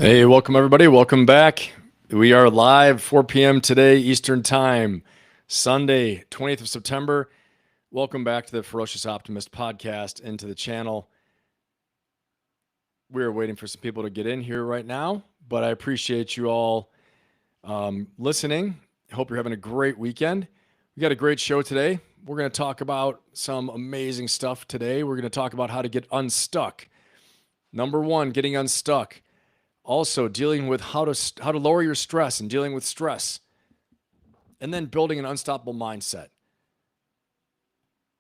Hey, welcome everybody. Welcome back. We are live 4 p.m. today, Eastern Time, Sunday, 20th of September. Welcome back to the Ferocious Optimist podcast and to the channel. We're waiting for some people to get in here right now, but I appreciate you all listening. Hope you're having a great weekend. We got a great show today. We're going to talk about some amazing stuff today. We're going to talk about how to get unstuck. Number one, getting unstuck. Also, dealing with how to lower your stress and dealing with stress. And then building an unstoppable mindset.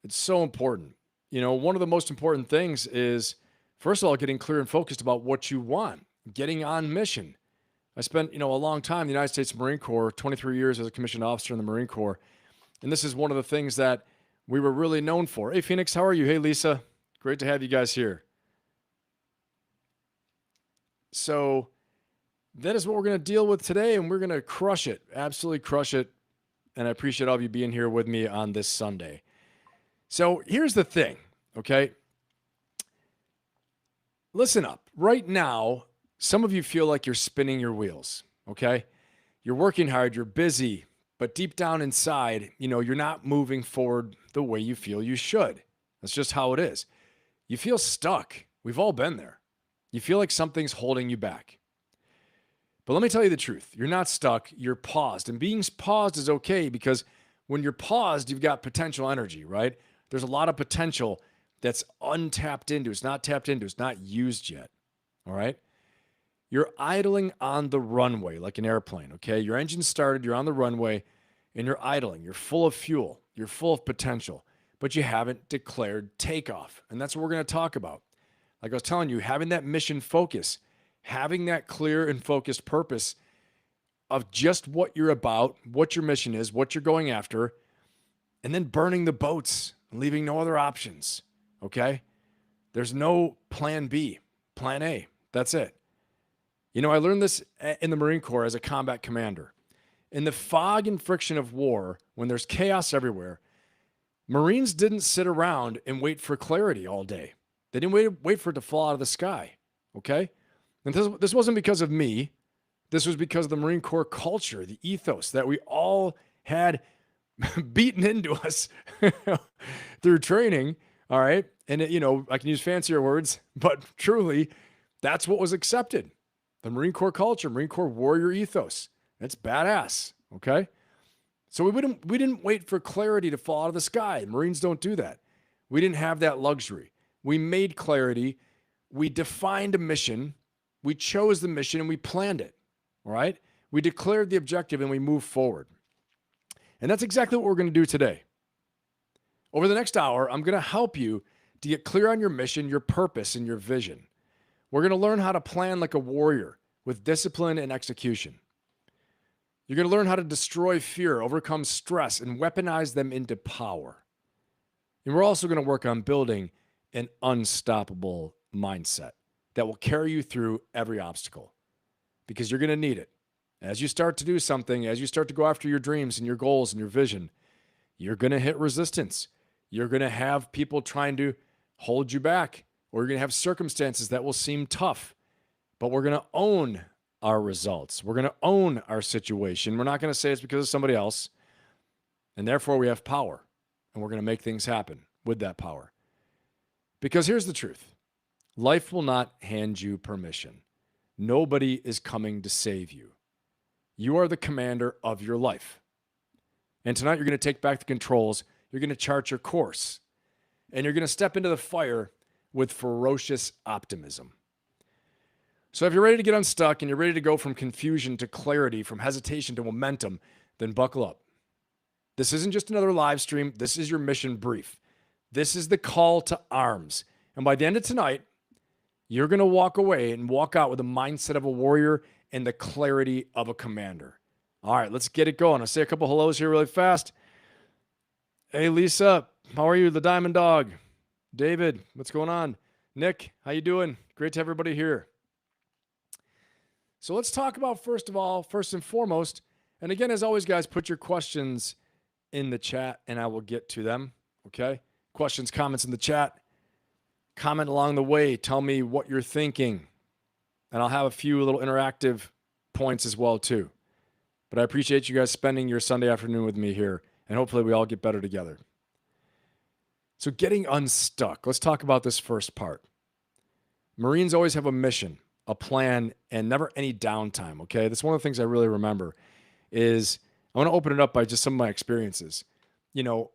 It's so important. You know, one of the most important things is, first of all, getting clear and focused about what you want, getting on mission. I spent, a long time in the United States Marine Corps, 23 years as a commissioned officer in the Marine Corps. And this is one of the things that we were really known for. Hey, Phoenix, how are you? Hey, Lisa. Great to have you guys here. So that is what we're going to deal with today, and we're going to crush it, absolutely crush it. And I appreciate all of you being here with me on this Sunday. So here's the thing, okay? Listen up. Right now, some of you feel like you're spinning your wheels, okay? You're working hard, you're busy, but deep down inside, you're not moving forward the way you feel you should. That's just how it is. You feel stuck. We've all been there. You feel like something's holding you back. But let me tell you the truth. You're not stuck. You're paused. And being paused is okay because when you're paused, you've got potential energy, right? There's a lot of potential that's untapped into. It's not tapped into. It's not used yet, all right? You're idling on the runway like an airplane, okay? Your engine's started. You're on the runway, and you're idling. You're full of fuel. You're full of potential, but you haven't declared takeoff. And that's what we're going to talk about. Like I was telling you, having that mission focus, having that clear and focused purpose of just what you're about, what your mission is, what you're going after, and then burning the boats and leaving no other options, okay? There's no plan B, plan A. That's it. I learned this in the Marine Corps as a combat commander. In the fog and friction of war, when there's chaos everywhere, Marines didn't sit around and wait for clarity all day. They didn't wait for it to fall out of the sky, okay? And this wasn't because of me. This was because of the Marine Corps culture, the ethos that we all had beaten into us through training, all right? And, I can use fancier words, but truly, that's what was accepted. The Marine Corps culture, Marine Corps warrior ethos. It's badass, okay? So we didn't wait for clarity to fall out of the sky. Marines don't do that. We didn't have that luxury. We made clarity. We defined a mission. We chose the mission and we planned it, all right? We declared the objective and we moved forward. And that's exactly what we're going to do today. Over the next hour, I'm going to help you to get clear on your mission, your purpose, and your vision. We're going to learn how to plan like a warrior with discipline and execution. You're going to learn how to destroy fear, overcome stress, and weaponize them into power. And we're also going to work on building an unstoppable mindset that will carry you through every obstacle because you're going to need it. As you start to do something, as you start to go after your dreams and your goals and your vision, you're going to hit resistance. You're going to have people trying to hold you back, or you're going to have circumstances that will seem tough, but we're going to own our results. We're going to own our situation. We're not going to say it's because of somebody else, and therefore we have power, and we're going to make things happen with that power. Because here's the truth. Life will not hand you permission. Nobody is coming to save you. You are the commander of your life. And tonight you're going to take back the controls. You're going to chart your course. And you're going to step into the fire with ferocious optimism. So if you're ready to get unstuck and you're ready to go from confusion to clarity, from hesitation to momentum, then buckle up. This isn't just another live stream. This is your mission brief. This is the call to arms. And by the end of tonight, you're going to walk away and walk out with the mindset of a warrior and the clarity of a commander. All right, let's get it going. I'll say a couple hellos here really fast. Hey, Lisa, how are you? The Diamond Dog. David, what's going on? Nick, how you doing? Great to have everybody here. So let's talk about, first and foremost, and again, as always, guys, put your questions in the chat and I will get to them, okay? Questions, comments in the chat. Comment along the way. Tell me what you're thinking. And I'll have a few little interactive points as well too. But I appreciate you guys spending your Sunday afternoon with me here, and hopefully we all get better together. So getting unstuck. Let's talk about this first part. Marines always have a mission, a plan, and never any downtime, okay? That's one of the things I really remember is I want to open it up by just some of my experiences. You know,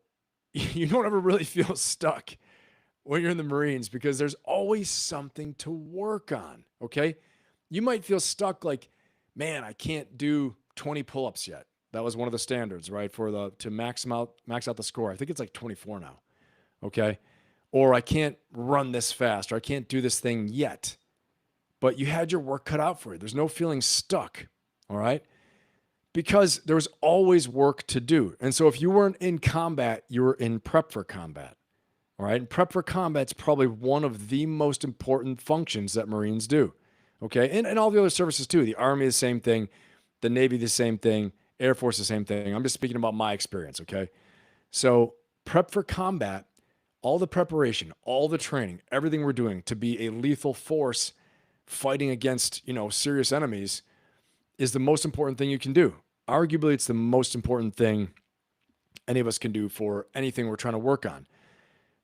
you don't ever really feel stuck when you're in the Marines because there's always something to work on, okay? You might feel stuck like, man, I can't do 20 pull-ups yet. That was one of the standards, right? To max out the score. I think it's like 24 now. Okay. Or I can't run this fast, or I can't do this thing yet. But you had your work cut out for you. There's no feeling stuck. All right. Because there was always work to do. And so if you weren't in combat, you were in prep for combat. All right. And prep for combat is probably one of the most important functions that Marines do. Okay. And all the other services too. The Army, the same thing. The Navy, the same thing. Air Force, the same thing. I'm just speaking about my experience. Okay. So prep for combat, all the preparation, all the training, everything we're doing to be a lethal force fighting against, serious enemies is the most important thing you can do. Arguably, it's the most important thing any of us can do for anything we're trying to work on.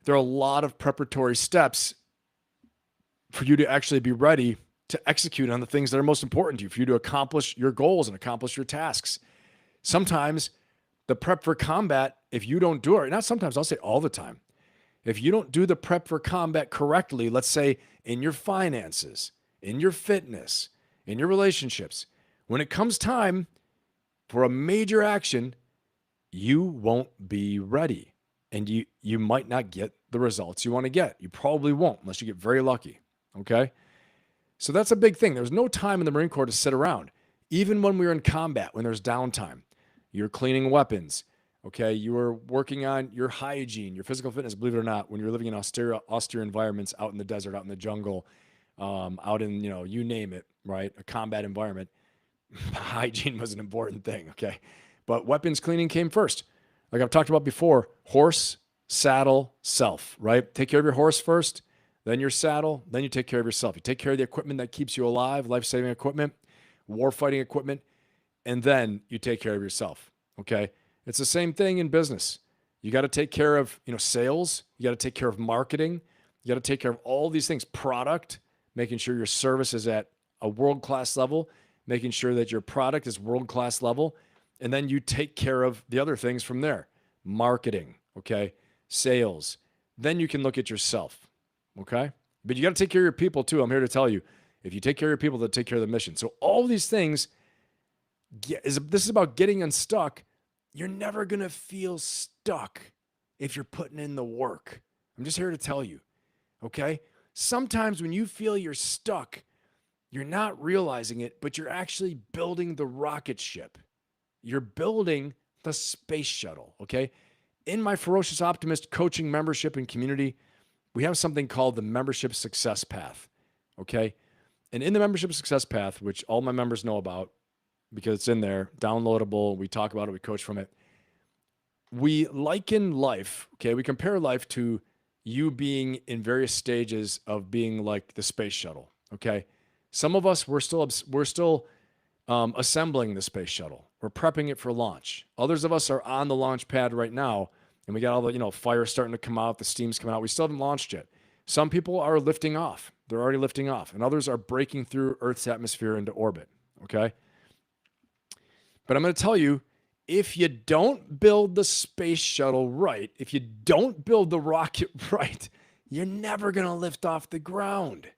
There are a lot of preparatory steps for you to actually be ready to execute on the things that are most important to you, for you to accomplish your goals and accomplish your tasks. Sometimes the prep for combat, if you don't do it, not sometimes, I'll say all the time, if you don't do the prep for combat correctly, let's say in your finances, in your fitness, in your relationships, when it comes time for a major action, you won't be ready. And you might not get the results you want to get. You probably won't unless you get very lucky. Okay? So that's a big thing. There's no time in the Marine Corps to sit around. Even when we're in combat, when there's downtime, you're cleaning weapons. Okay, you are working on your hygiene, your physical fitness, believe it or not, when you're living in austere environments out in the desert, out in the jungle, out in, you name it, right? A combat environment. Hygiene was an important thing, okay? But weapons cleaning came first. Like I've talked about before, horse, saddle, self, right? Take care of your horse first, then your saddle, then you take care of yourself. You take care of the equipment that keeps you alive, life-saving equipment, war-fighting equipment, and then you take care of yourself, okay? It's the same thing in business. You got to take care of, sales. You got to take care of marketing. You got to take care of all these things, product, making sure your service is at a world-class level, making sure that your product is world-class level. And then you take care of the other things from there. Marketing, okay? Sales. Then you can look at yourself, okay? But you got to take care of your people too. I'm here to tell you, if you take care of your people, they'll take care of the mission. So all these things, this is about getting unstuck. You're never going to feel stuck if you're putting in the work. I'm just here to tell you, okay? Sometimes when you feel you're stuck, you're not realizing it, but you're actually building the rocket ship. You're building the space shuttle, okay? In my Ferocious Optimist coaching membership and community, we have something called the Membership Success Path, okay? And in the Membership Success Path, which all my members know about, because it's in there, downloadable, we talk about it, we coach from it. We liken life, okay? We compare life to you being in various stages of being like the space shuttle, okay? Some of us, we're still assembling the space shuttle. We're prepping it for launch. Others of us are on the launch pad right now, and we got all the, fire starting to come out, the steam's coming out. We still haven't launched yet. Some people are lifting off. They're already lifting off, and others are breaking through Earth's atmosphere into orbit, okay? But I'm going to tell you, if you don't build the space shuttle right, if you don't build the rocket right, you're never going to lift off the ground.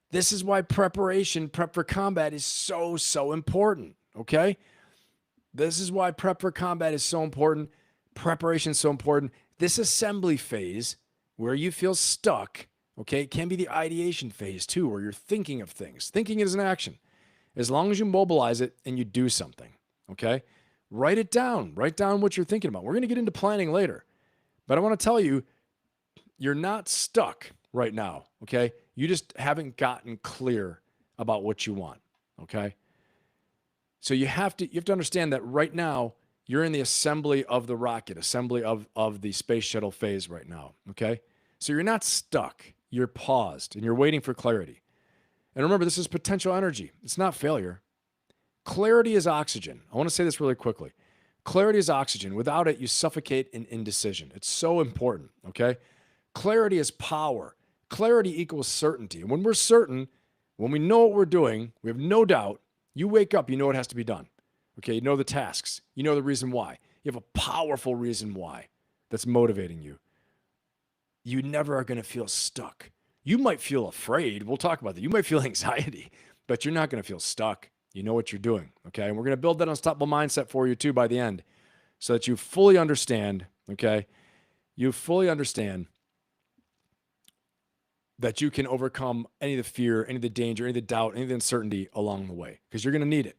This is why prep for combat is so important, okay? This is why prep for combat is so important. Preparation is so important. This assembly phase where you feel stuck, okay, it can be the ideation phase too, where you're thinking of things. Thinking is an action. As long as you mobilize it and you do something, okay? Write it down. Write down what you're thinking about. We're going to get into planning later. But I want to tell you, you're not stuck right now, okay? You just haven't gotten clear about what you want, okay? So you have to understand that right now, you're in the assembly of the rocket, assembly of the space shuttle phase right now, okay? So you're not stuck. You're paused, and you're waiting for clarity. And remember, this is potential energy. It's not failure. Clarity is oxygen. I want to say this really quickly. Clarity is oxygen. Without it, you suffocate in indecision. It's so important, okay? Clarity is power. Clarity equals certainty. And when we're certain, when we know what we're doing, we have no doubt, you wake up, you know what has to be done. Okay, you know the tasks. You know the reason why. You have a powerful reason why that's motivating you. You never are going to feel stuck. You might feel afraid. We'll talk about that. You might feel anxiety, but you're not going to feel stuck. You know what you're doing, okay? And we're going to build that unstoppable mindset for you too by the end so that you fully understand, okay? You fully understand that you can overcome any of the fear, any of the danger, any of the doubt, any of the uncertainty along the way because you're going to need it.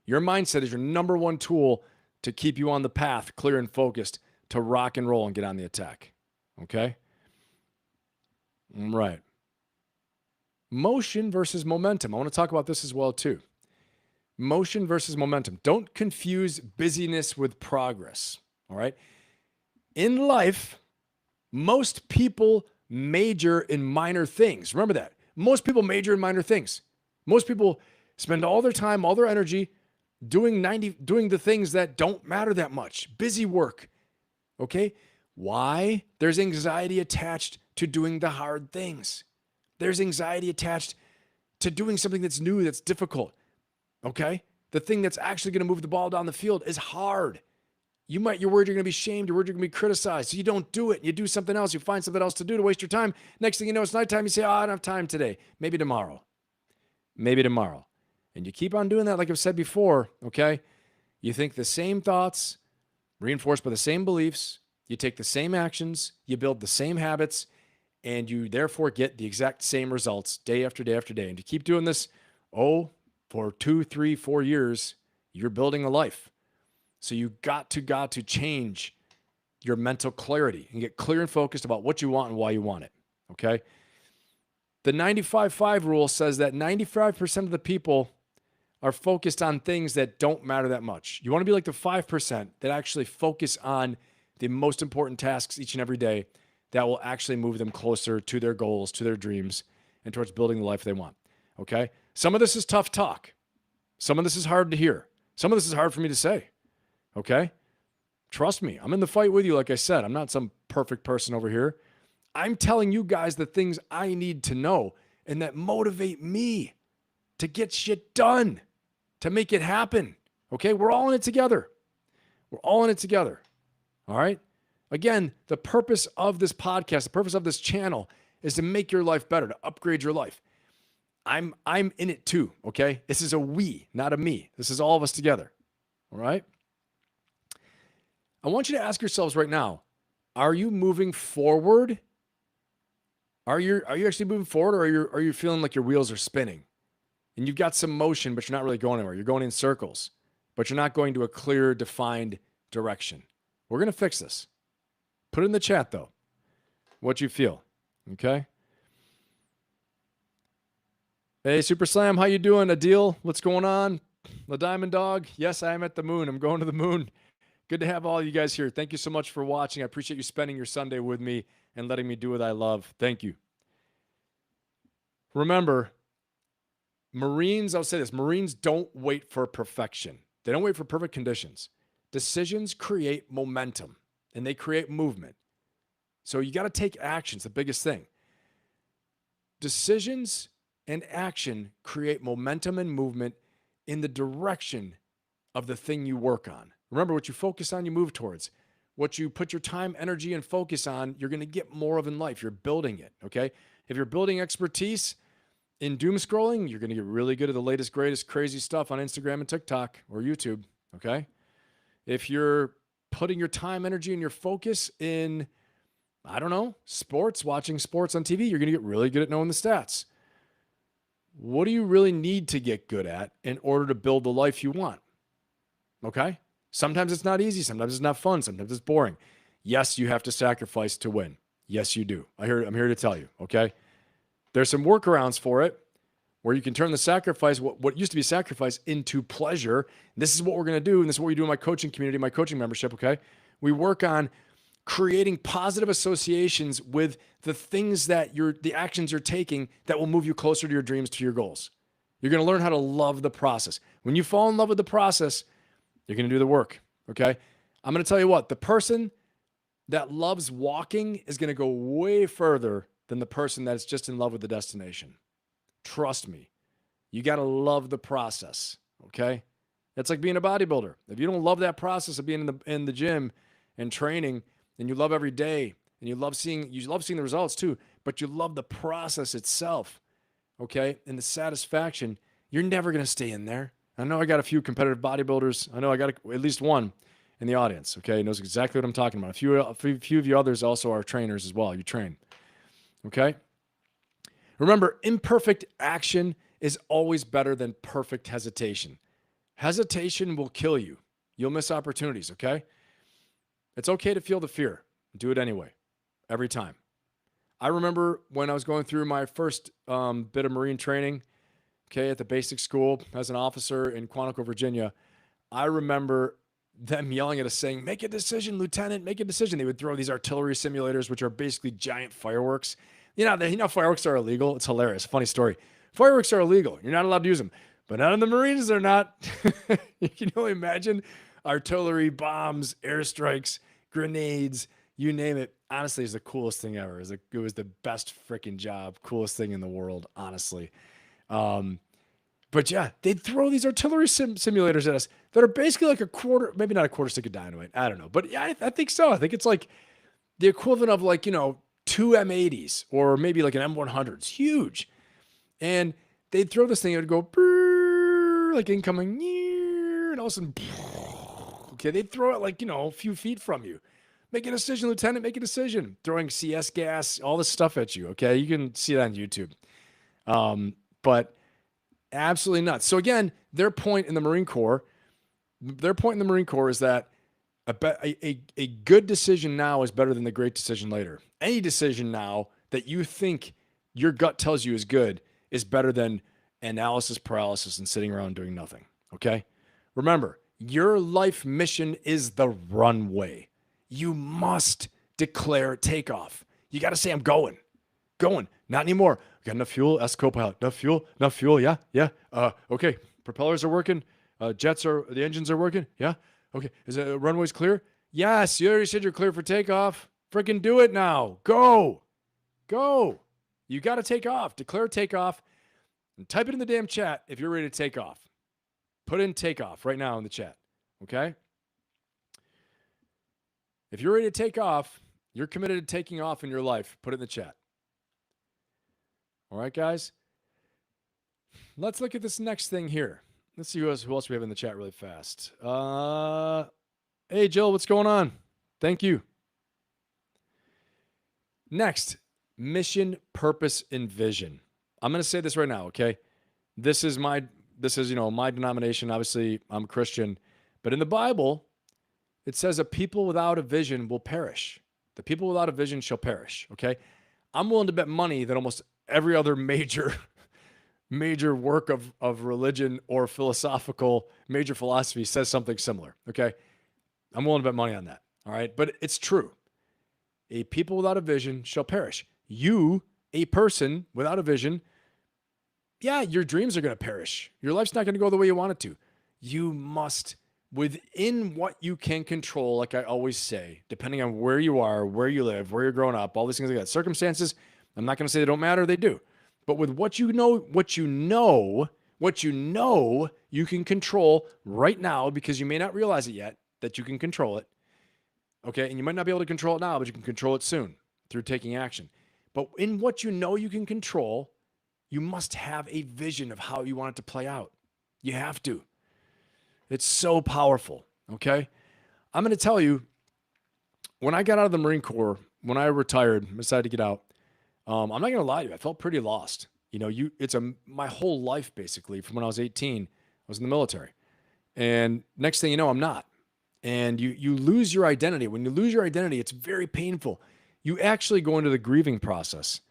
Your mindset is your number one tool to keep you on the path, clear and focused, to rock and roll and get on the attack, okay? All right. Motion versus momentum. I want to talk about this as well too. Motion versus momentum. Don't confuse busyness with progress, all right? In life, most people major in minor things. Remember that. Most people major in minor things. Most people spend all their time, all their energy doing the things that don't matter that much. Busy work, okay? Why? There's anxiety attached to doing the hard things. There's anxiety attached to doing something that's new, that's difficult. Okay? The thing that's actually going to move the ball down the field is hard. You're worried you're going to be shamed. You're worried you're going to be criticized. So you don't do it. You do something else. You find something else to do to waste your time. Next thing you know, it's nighttime. You say, I don't have time today. Maybe tomorrow. Maybe tomorrow. And you keep on doing that like I've said before, okay? You think the same thoughts, reinforced by the same beliefs. You take the same actions. You build the same habits. And you therefore get the exact same results day after day after day. And you keep doing this, for 2, 3, 4 years, you're building a life. So you got to change your mental clarity and get clear and focused about what you want and why you want it, okay? The 95-5 rule says that 95% of the people are focused on things that don't matter that much. You want to be like the 5% that actually focus on the most important tasks each and every day that will actually move them closer to their goals, to their dreams, and towards building the life they want, okay? Some of this is tough talk. Some of this is hard to hear. Some of this is hard for me to say, okay? Trust me, I'm in the fight with you, like I said. I'm not some perfect person over here. I'm telling you guys the things I need to know and that motivate me to get shit done, to make it happen, okay? We're all in it together. We're all in it together, all right? Again, the purpose of this podcast, the purpose of this channel is to make your life better, to upgrade your life. I'm in it too, okay? This is a we, not a me. This is all of us together, all right? I want you to ask yourselves right now, are you moving forward? Are you actually moving forward, or are you feeling like your wheels are spinning? And you've got some motion, but you're not really going anywhere. You're going in circles, but you're not going to a clear, defined direction. We're going to fix this. Put it in the chat, though, what you feel, okay? Hey, Super Slam, how you doing? Adil, what's going on? The Diamond Dog, yes, I am at the moon. I'm going to the moon. Good to have all you guys here. Thank you so much for watching. I appreciate you spending your Sunday with me and letting me do what I love. Thank you. Remember, Marines, I'll say this, Marines don't wait for perfection. They don't wait for perfect conditions. Decisions create momentum, and they create movement. So you got to take action. It's the biggest thing. Decisions and action create momentum and movement in the direction of the thing you work on. Remember, what you focus on, you move towards. What you put your time, energy, and focus on, you're going to get more of in life. You're building it, okay? If you're building expertise in doom scrolling, you're going to get really good at the latest, greatest, crazy stuff on Instagram and TikTok or YouTube, okay? If you're putting your time, energy, and your focus in, I don't know, sports, watching sports on TV, you're going to get really good at knowing the stats. What do you really need to get good at in order to build the life you want? Okay? Sometimes it's not easy. Sometimes it's not fun. Sometimes it's boring. Yes, you have to sacrifice to win. Yes, you do. I'm here to tell you, okay? There's some workarounds for it where you can turn the sacrifice, what used to be sacrifice, into pleasure. This is what we're going to do, and this is what we do in my coaching community, my coaching membership, okay? We work on creating positive associations with the things that the actions you're taking that will move you closer to your dreams, to your goals. You're going to learn how to love the process. When you fall in love with the process, you're going to do the work. Okay. I'm going to tell you what, the person that loves walking is going to go way further than the person that's just in love with the destination. Trust me. You got to love the process. Okay. That's like being a bodybuilder. If you don't love that process of being in the gym and training, and you love every day, and you love seeing the results too, but you love the process itself, okay, and the satisfaction, you're never going to stay in there. I know I got a few competitive bodybuilders. I know I got at least one in the audience, okay, he knows exactly what I'm talking about. A few of you others also are trainers as well. You train, okay? Remember, imperfect action is always better than perfect hesitation. Hesitation will kill you. You'll miss opportunities, okay? It's okay to feel the fear. Do it anyway, every time. I remember when I was going through my first bit of Marine training, okay, at the basic school as an officer in Quantico, Virginia, I remember them yelling at us saying, "Make a decision, Lieutenant, make a decision." They would throw these artillery simulators, which are basically giant fireworks. You know, fireworks are illegal. It's hilarious. Funny story. Fireworks are illegal. You're not allowed to use them. But not in the Marines, they're not. You can only imagine artillery, bombs, airstrikes, grenades, you name it. Honestly, it's the coolest thing ever. It was the best freaking job, coolest thing in the world, honestly. But yeah, they'd throw these artillery simulators at us that are basically like a quarter, maybe not a quarter stick of dynamite. I don't know. But yeah, I think so. I think it's like the equivalent of like, 2 M80s or maybe like an M100. It's huge. And they'd throw this thing, it would go brrr, like incoming, and all of a sudden, okay, they'd throw it like, a few feet from you. Make a decision, Lieutenant, make a decision. Throwing CS gas, all this stuff at you, okay? You can see that on YouTube. But absolutely nuts. So again, their point in the Marine Corps is that a good decision now is better than the great decision later. Any decision now that you think your gut tells you is good is better than analysis paralysis and sitting around doing nothing, okay? Remember, your life mission is the runway. You must declare takeoff. You got to say, I'm going. Not anymore. Got enough fuel? Ask co-pilot. Enough fuel. Yeah. Okay. Propellers are working. The engines are working. Yeah. Okay. Is the runways clear? Yes. You already said you're clear for takeoff. Freaking do it now. Go. You got to take off. Declare takeoff and type it in the damn chat if you're ready to take off. Put in takeoff right now in the chat. Okay. If you're ready to take off, you're committed to taking off in your life, put it in the chat. All right, guys? Let's look at this next thing here. Let's see who else we have in the chat really fast. Hey, Jill, what's going on? Thank you. Next, mission, purpose, and vision. I'm going to say this right now, okay? This is my denomination. Obviously, I'm a Christian. But in the Bible, it says a people without a vision will perish. The people without a vision shall perish, okay? I'm willing to bet money that almost every other major work of religion or philosophical, major philosophy says something similar, okay? I'm willing to bet money on that, all right? But it's true. A people without a vision shall perish. You, a person without a vision, yeah, your dreams are going to perish. Your life's not going to go the way you want it to. You must, within what you can control, like I always say, depending on where you are, where you live, where you're growing up, all these things like that. Circumstances, I'm not going to say they don't matter, they do. But with what you know, you can control right now, because you may not realize it yet that you can control it. Okay, and you might not be able to control it now, but you can control it soon through taking action. But in what you know you can control, you must have a vision of how you want it to play out. You have to. It's so powerful, okay? I'm going to tell you, when I got out of the Marine Corps, when I retired, decided to get out, I'm not going to lie to you, I felt pretty lost. My whole life, basically, from when I was 18, I was in the military. And next thing you know, I'm not. And you lose your identity. When you lose your identity, it's very painful. You actually go into the grieving process,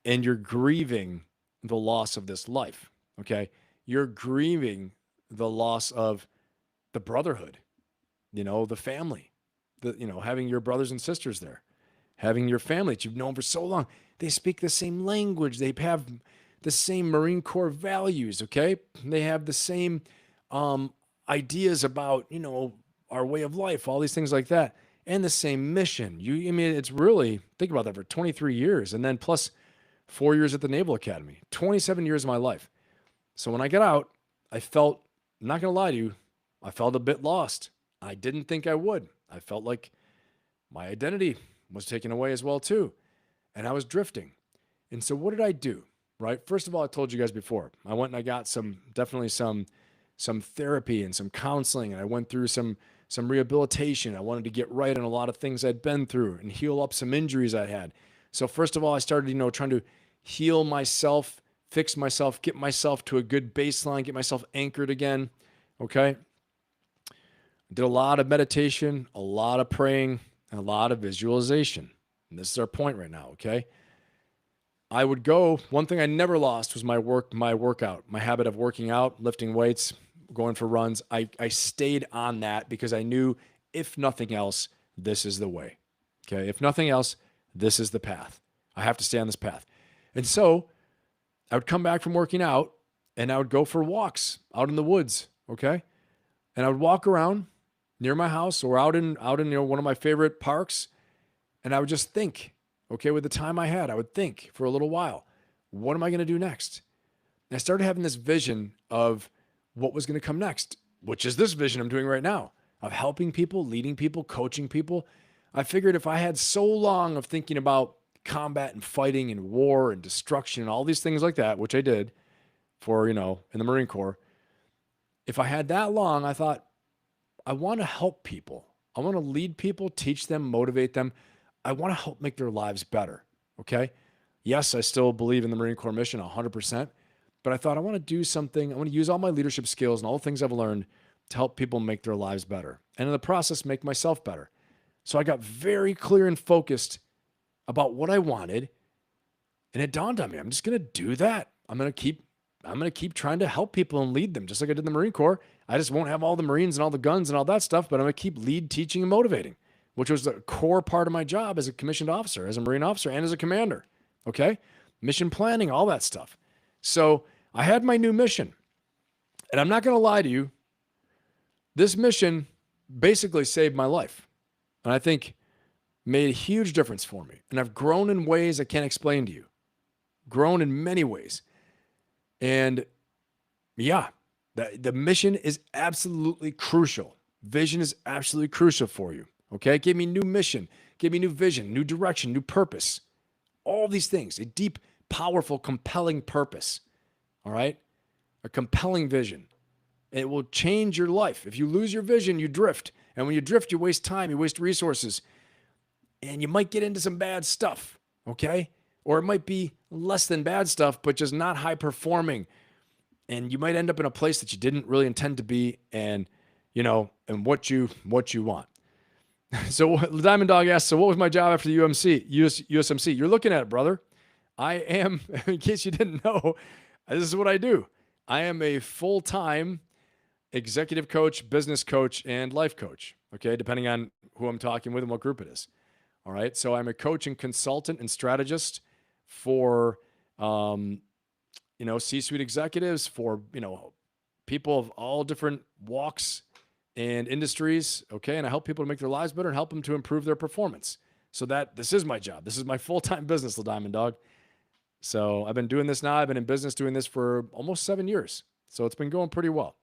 and you're grieving the loss of this life, okay? You're grieving the loss of the brotherhood, the family, having your brothers and sisters there, having your family that you've known for so long. They speak the same language. They have the same Marine Corps values, okay? They have the same ideas about, our way of life, all these things like that, and the same mission. It's really, think about that, for 23 years, and then plus 4 years at the Naval Academy, 27 years of my life. So when I got out, I felt, I'm not going to lie to you, I felt a bit lost. I didn't think I would. I felt like my identity was taken away as well too. And I was drifting. And so what did I do? Right? First of all, I told you guys before, I went and I got some therapy and some counseling, and I went through some rehabilitation. I wanted to get right on a lot of things I'd been through and heal up some injuries I had. So first of all, I started, trying to heal myself, fix myself, get myself to a good baseline, get myself anchored again. Okay. I did a lot of meditation, a lot of praying, and a lot of visualization. And this is our point right now. Okay. I would go, one thing I never lost was my workout, my habit of working out, lifting weights, going for runs. I stayed on that because I knew, if nothing else, this is the way. Okay. If nothing else, this is the path. I have to stay on this path. And so I would come back from working out and I would go for walks out in the woods. Okay. And I would walk around near my house or out in one of my favorite parks. And I would just think, okay, with the time I had, I would think for a little while, what am I going to do next? And I started having this vision of what was going to come next, which is this vision I'm doing right now of helping people, leading people, coaching people. I figured if I had so long of thinking about combat and fighting and war and destruction and all these things like that, which I did for, in the Marine Corps, if I had that long, I thought, I want to help people. I want to lead people, teach them, motivate them. I want to help make their lives better. Okay. Yes, I still believe in the Marine Corps mission 100%, but I thought I want to do something. I want to use all my leadership skills and all the things I've learned to help people make their lives better. And in the process, make myself better. So I got very clear and focused about what I wanted. And it dawned on me, I'm just going to do that. I'm going to keep trying to help people and lead them just like I did in the Marine Corps. I just won't have all the Marines and all the guns and all that stuff, but I'm going to keep lead, teaching, and motivating, which was the core part of my job as a commissioned officer, as a Marine officer, and as a commander. Okay. Mission planning, all that stuff. So I had my new mission, and I'm not going to lie to you. This mission basically saved my life. And I think made a huge difference for me. And I've grown in ways I can't explain to you. Grown in many ways. And yeah, the mission is absolutely crucial. Vision is absolutely crucial for you. Okay. It gave me new mission, gave me new vision, new direction, new purpose. All these things, a deep, powerful, compelling purpose. All right. A compelling vision. It will change your life. If you lose your vision, you drift. And when you drift, you waste time, you waste resources, and you might get into some bad stuff. Okay. Or it might be less than bad stuff, but just not high performing. And you might end up in a place that you didn't really intend to be, and what you want. So Diamond Dog asks, so what was my job after the USMC? You're looking at it, brother. I am, in case you didn't know, this is what I do. I am a full-time executive coach, business coach, and life coach. Okay. Depending on who I'm talking with and what group it is. All right. So I'm a coach and consultant and strategist for, C-suite executives, for, people of all different walks and industries. Okay. And I help people to make their lives better and help them to improve their performance. So this is my job. This is my full-time business, the Diamond Dog. So I've been doing this now. I've been in business doing this for almost 7 years. So it's been going pretty well.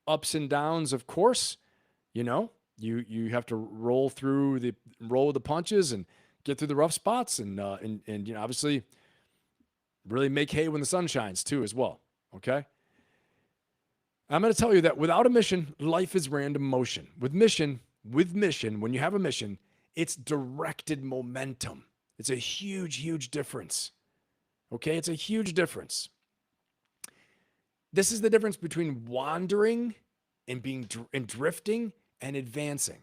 Ups and downs, of course. You have to roll with the punches and get through the rough spots and obviously really make hay when the sun shines too as well. Okay. I'm going to tell you that without a mission, life is random motion. With mission, when you have a mission, it's directed momentum. It's a huge, huge difference. Okay. It's a huge difference. This is the difference between wandering and drifting and advancing.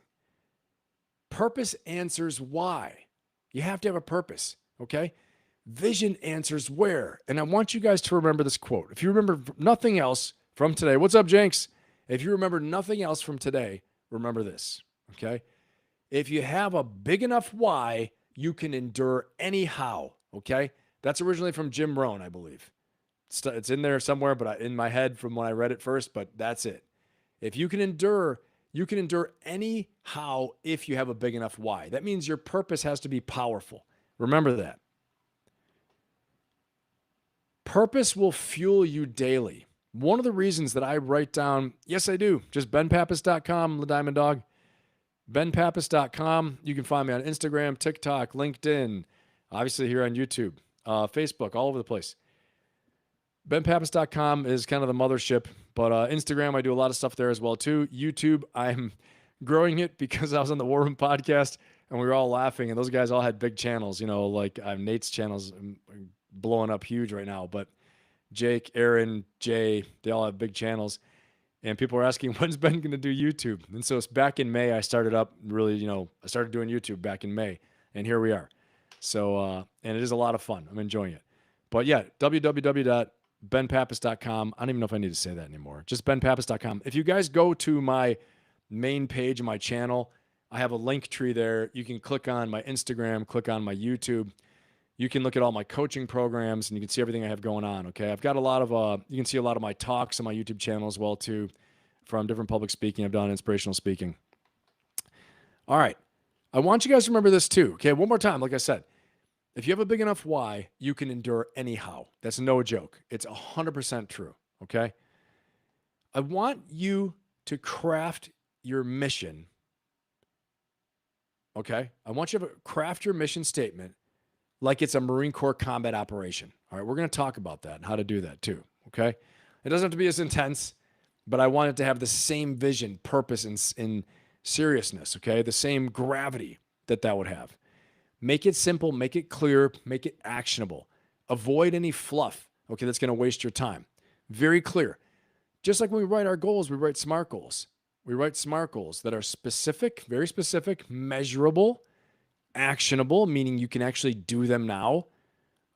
Purpose answers why. You have to have a purpose, okay? Vision answers where. And I want you guys to remember this quote. If you remember nothing else from today, what's up, Jenks? If you remember nothing else from today, remember this, okay? If you have a big enough why, you can endure any how, okay? That's originally from Jim Rohn, I believe. It's in there somewhere, but in my head from when I read it first, but that's it. If you can endure any how if you have a big enough why. That means your purpose has to be powerful. Remember that. Purpose will fuel you daily. One of the reasons that I write down, yes, I do, just benpappas.com, the Diamond Dog. benpappas.com. You can find me on Instagram, TikTok, LinkedIn, obviously here on YouTube, Facebook, all over the place. benpappas.com is kind of the mothership, but Instagram, I do a lot of stuff there as well too. YouTube, I'm growing it because I was on the War Room podcast and we were all laughing, and those guys all had big channels, like Nate's channels blowing up huge right now, but Jake, Aaron, Jay, they all have big channels. And people are asking, when's Ben going to do YouTube? And so it's back in May, I started up really, I started doing YouTube back in May, and here we are. So, and it is a lot of fun. I'm enjoying it. But yeah, www.benpappas.com. I don't even know if I need to say that anymore. Just benpappas.com. If you guys go to my main page of my channel, I have a link tree there. You can click on my Instagram, click on my YouTube. You can look at all my coaching programs, and you can see everything I have going on, okay? I've got a lot of, you can see a lot of my talks on my YouTube channel as well, too, from different public speaking. I've done inspirational speaking. All right. I want you guys to remember this, too, okay? One more time, like I said. If you have a big enough why, you can endure anyhow. That's no joke. It's 100% true, okay? I want you to craft your mission, okay? I want you to craft your mission statement like it's a Marine Corps combat operation. All right, we're going to talk about that and how to do that too, okay? It doesn't have to be as intense, but I want it to have the same vision, purpose, and seriousness, okay? The same gravity that would have. Make it simple, make it clear, make it actionable. Avoid any fluff, okay, that's going to waste your time. Very clear. Just like when we write our goals, we write SMART goals. We write SMART goals that are specific, very specific, measurable, actionable, meaning you can actually do them now.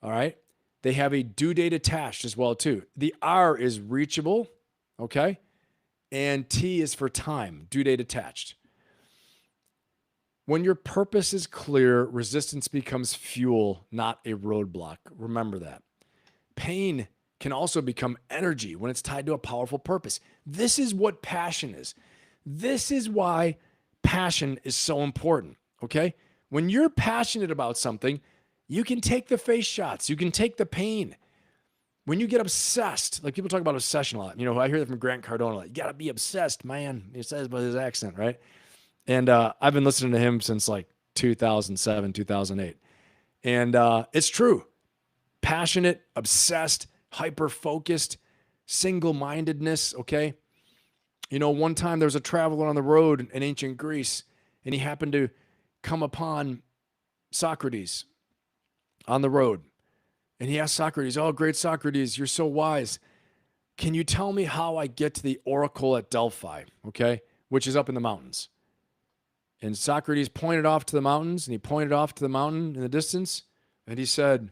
All right. They have a due date attached as well, too. The R is reachable. Okay. And T is for time, due date attached. When your purpose is clear, resistance becomes fuel, not a roadblock. Remember that. Pain can also become energy when it's tied to a powerful purpose. This is what passion is. This is why passion is so important. Okay. When you're passionate about something, you can take the face shots. You can take the pain. When you get obsessed, like people talk about obsession a lot. I hear that from Grant Cardone. Like, you got to be obsessed, man. He says by his accent, right? And I've been listening to him since like 2007, 2008. And it's true. Passionate, obsessed, hyper-focused, single-mindedness, okay? One time there was a traveler on the road in ancient Greece, and he happened to come upon Socrates on the road. And he asked Socrates, "Oh, great Socrates, you're so wise. Can you tell me how I get to the oracle at Delphi?" Okay, which is up in the mountains. And Socrates pointed off to the mountains, and he pointed off to the mountain in the distance, and he said,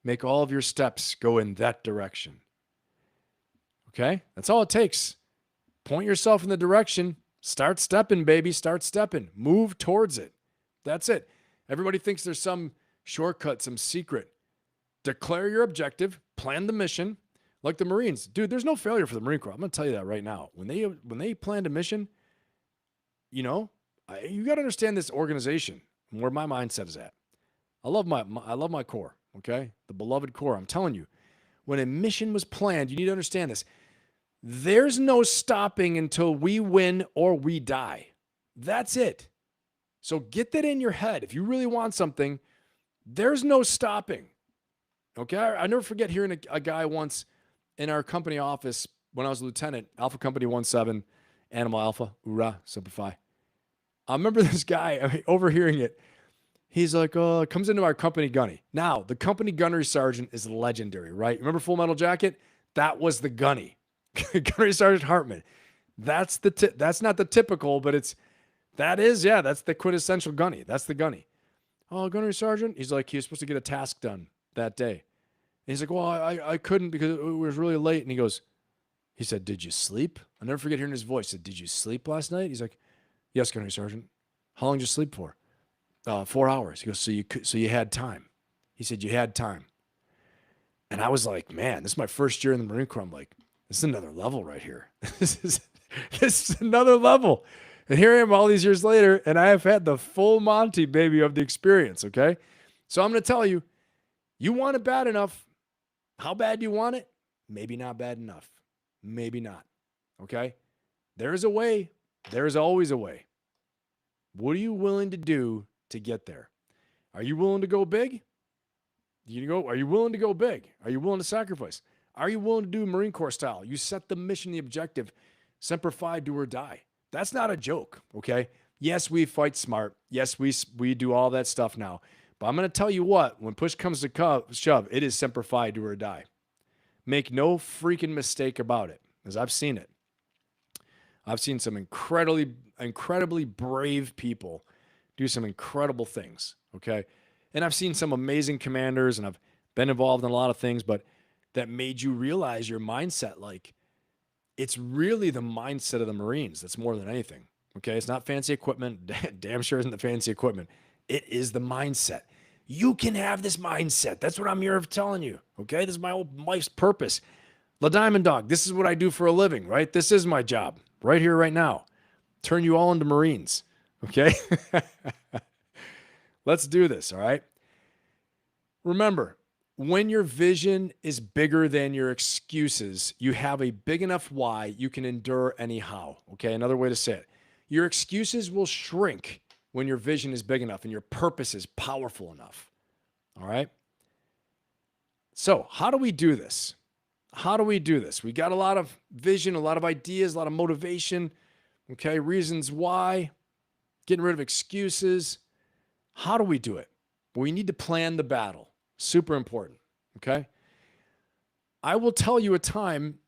"Make all of your steps go in that direction." Okay, that's all it takes. Point yourself in the direction. Start stepping, baby. Start stepping. Move towards it. That's it. Everybody thinks there's some shortcut, some secret. Declare your objective. Plan the mission. Like the Marines. Dude, there's no failure for the Marine Corps. I'm going to tell you that right now. When they planned a mission, you got to understand this organization and where my mindset is at. I love my Corps, okay? The beloved Corps. I'm telling you, when a mission was planned, you need to understand this. There's no stopping until we win or we die. That's it. So get that in your head. If you really want something, there's no stopping. Okay? I never forget hearing a guy once in our company office when I was a lieutenant, Alpha Company 17, Animal Alpha, Hoorah, Simplify. I remember this guy overhearing it. He's like, comes into our company gunny. Now, the company gunnery sergeant is legendary, right? Remember Full Metal Jacket? That was the gunny. Gunnery Sergeant Hartman. That's not the typical, but that's the quintessential gunny. That's the gunny. Oh, Gunnery Sergeant? He's like, he was supposed to get a task done that day. And he's like, well, I couldn't because it was really late. And he said, "Did you sleep?" I'll never forget hearing his voice. He said, "Did you sleep last night?" He's like, "Yes, Gunnery Sergeant." How long did you sleep for? 4 hours. He goes, so you had time. He said, you had time. And I was like, man, this is my first year in the Marine Corps. I'm like, this is another level right here. This is another level. And here I am all these years later, and I have had the full Monty, baby, of the experience, okay? So I'm going to tell you, you want it bad enough. How bad do you want it? Maybe not bad enough. Maybe not, okay? There's a way. There's always a way. What are you willing to do to get there? Are you willing to go big? Are you willing to go big? Are you willing to sacrifice? Are you willing to do Marine Corps style? You set the mission, the objective, semper fi, do or die. That's not a joke, okay? Yes, we fight smart. Yes, we do all that stuff now. But I'm going to tell you what, when push comes to shove, it is semper fi, do or die. Make no freaking mistake about it, because I've seen it. I've seen some incredibly brave people do some incredible things, okay? And I've seen some amazing commanders, and I've been involved in a lot of things, but that made you realize your mindset. Like, it's really the mindset of the Marines that's more than anything, okay? It's not fancy equipment. Damn sure isn't the fancy equipment. It is the mindset. You can have this mindset. That's what I'm here telling you, okay? This is my whole life's purpose. La Diamond Dog, this is what I do for a living, right? This is my job right here, right now. Turn you all into Marines, okay? Let's do this, all right? Remember, when your vision is bigger than your excuses, you have a big enough why you can endure anyhow, okay? Another way to say it. Your excuses will shrink when your vision is big enough and your purpose is powerful enough, all right? So how do we do this? How do we do this? We got a lot of vision, a lot of ideas, a lot of motivation, okay? Reasons why, getting rid of excuses. How do we do it? Well, we need to plan the battle. Super important, okay? I will tell you a time,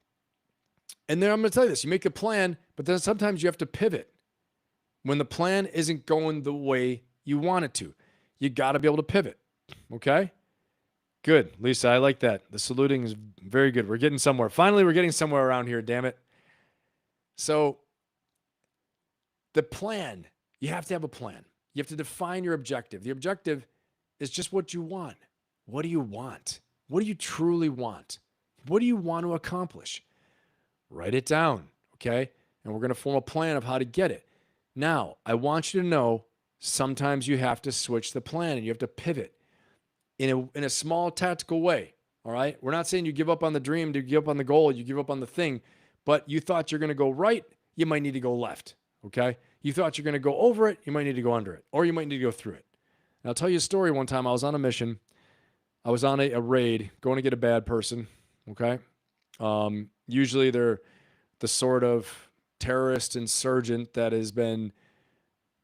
and then I'm going to tell you this. You make the plan, but then sometimes you have to pivot when the plan isn't going the way you want it to. You got to be able to pivot, okay? Good, Lisa, I like that. The saluting is very good. We're getting somewhere. Finally, we're getting somewhere around here, damn it. So the plan, you have to have a plan. You have to define your objective. The objective is just what you want. What do you want? What do you truly want? What do you want to accomplish? Write it down, okay? And we're going to form a plan of how to get it. Now, I want you to know sometimes you have to switch the plan and you have to pivot in a small tactical way, all right? We're not saying you give up on the dream, you give up on the goal, you give up on the thing, but you thought you're going to go right, you might need to go left, okay? You thought you're going to go over it, you might need to go under it, or you might need to go through it. And I'll tell you a story. One time I was on a mission. I was on a raid going to get a bad person, okay? Usually they're the sort of terrorist insurgent that has been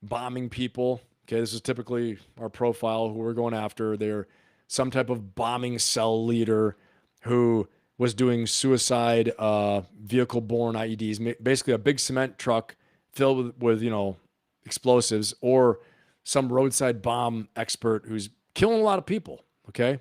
bombing people. Okay, this is typically our profile, who we're going after. They're some type of bombing cell leader who was doing suicide vehicle-borne IEDs, basically a big cement truck filled with explosives, or some roadside bomb expert who's killing a lot of people, okay?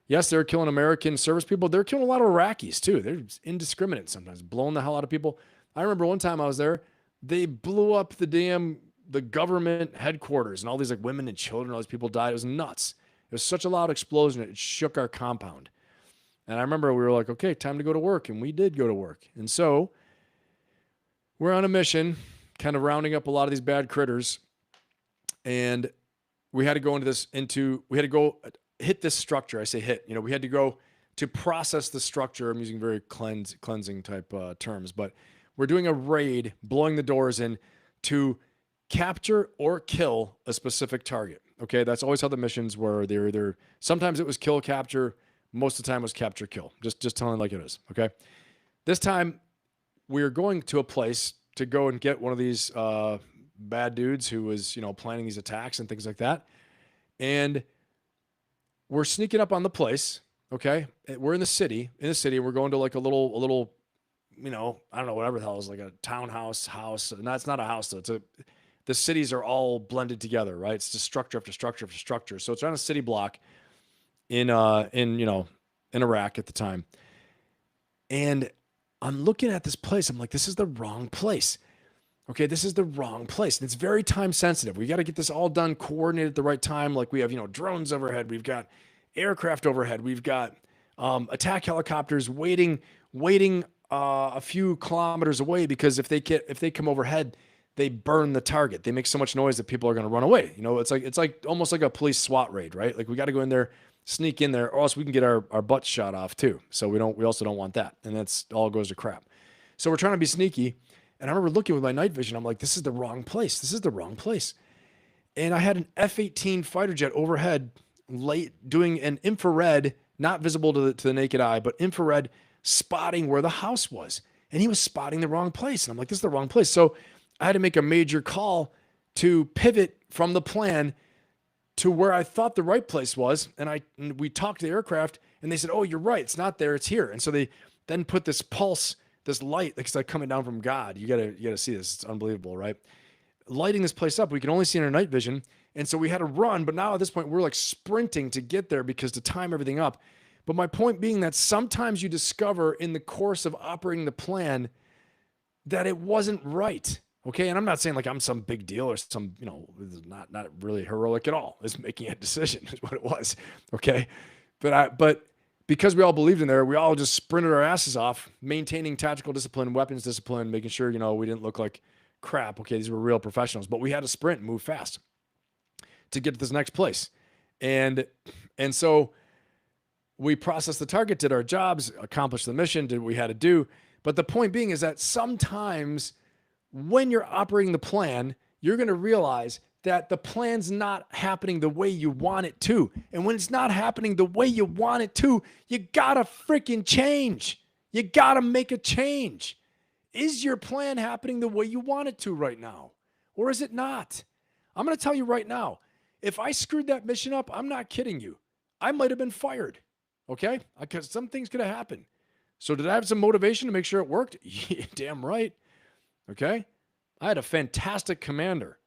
Yes, they're killing American service people. They're killing a lot of Iraqis, too. They're indiscriminate sometimes, blowing the hell out of people. I remember one time I was there, they blew up the government headquarters, and all these women and children, all these people died. It was nuts. It was such a loud explosion, it shook our compound. And I remember we were like, okay, time to go to work. And we did go to work. And so we're on a mission, kind of rounding up a lot of these bad critters. And we had to go hit this structure. I say hit, we had to go to process the structure. I'm using very cleansing type terms, but we're doing a raid, blowing the doors in to capture or kill a specific target. Okay. That's always how the missions were. Sometimes it was kill, capture. Most of the time it was capture, kill. Just telling like it is. Okay. This time we are going to a place to go and get one of these bad dudes who was, planning these attacks and things like that. And we're sneaking up on the place. Okay. We're in the city. We're going to like a little, I don't know, whatever the hell is, like a townhouse house. No, it's not a house though. The cities are all blended together, right? It's just structure after structure after structure. So it's on a city block in Iraq at the time. And I'm looking at this place. I'm like, this is the wrong place. Okay, this is the wrong place. And it's very time sensitive. We got to get this all done, coordinated at the right time. Like we have, drones overhead. We've got aircraft overhead. We've got attack helicopters waiting a few kilometers away because if they come overhead, they burn the target. They make so much noise that people are going to run away. It's like almost like a police SWAT raid, right? Like we got to go in there, sneak in there, or else we can get our butts shot off too. So we also don't want that, and that's all goes to crap. So we're trying to be sneaky. And I remember looking with my night vision. I'm like, this is the wrong place. This is the wrong place. And I had an F-18 fighter jet overhead, doing an infrared, not visible to the naked eye, but infrared spotting where the house was. And he was spotting the wrong place. And I'm like, this is the wrong place. So I had to make a major call to pivot from the plan to where I thought the right place was. And we talked to the aircraft and they said, oh, you're right. It's not there. It's here. And so they then put this pulse, this light, it's like coming down from God. You gotta see this. It's unbelievable, right? Lighting this place up. We can only see in our night vision. And so we had to run, but now at this point, we're like sprinting to get there because to time everything up. But my point being that sometimes you discover in the course of operating the plan that it wasn't right. Okay. And I'm not saying like I'm some big deal or some, not really heroic at all. It's making a decision is what it was. Okay. But because we all believed in there, we all just sprinted our asses off, maintaining tactical discipline, weapons discipline, making sure, we didn't look like crap. Okay, these were real professionals, but we had to sprint and move fast to get to this next place. And so we processed the target, did our jobs, accomplished the mission, did what we had to do. But the point being is that sometimes when you're operating the plan, you're going to realize that the plan's not happening the way you want it to. And when it's not happening the way you want it to, you gotta freaking change. You gotta make a change. Is your plan happening the way you want it to right now? Or is it not? I'm gonna tell you right now, if I screwed that mission up, I'm not kidding you. I might have been fired, okay? Because some things could have happened. So did I have some motivation to make sure it worked? Yeah, damn right, okay? I had a fantastic commander.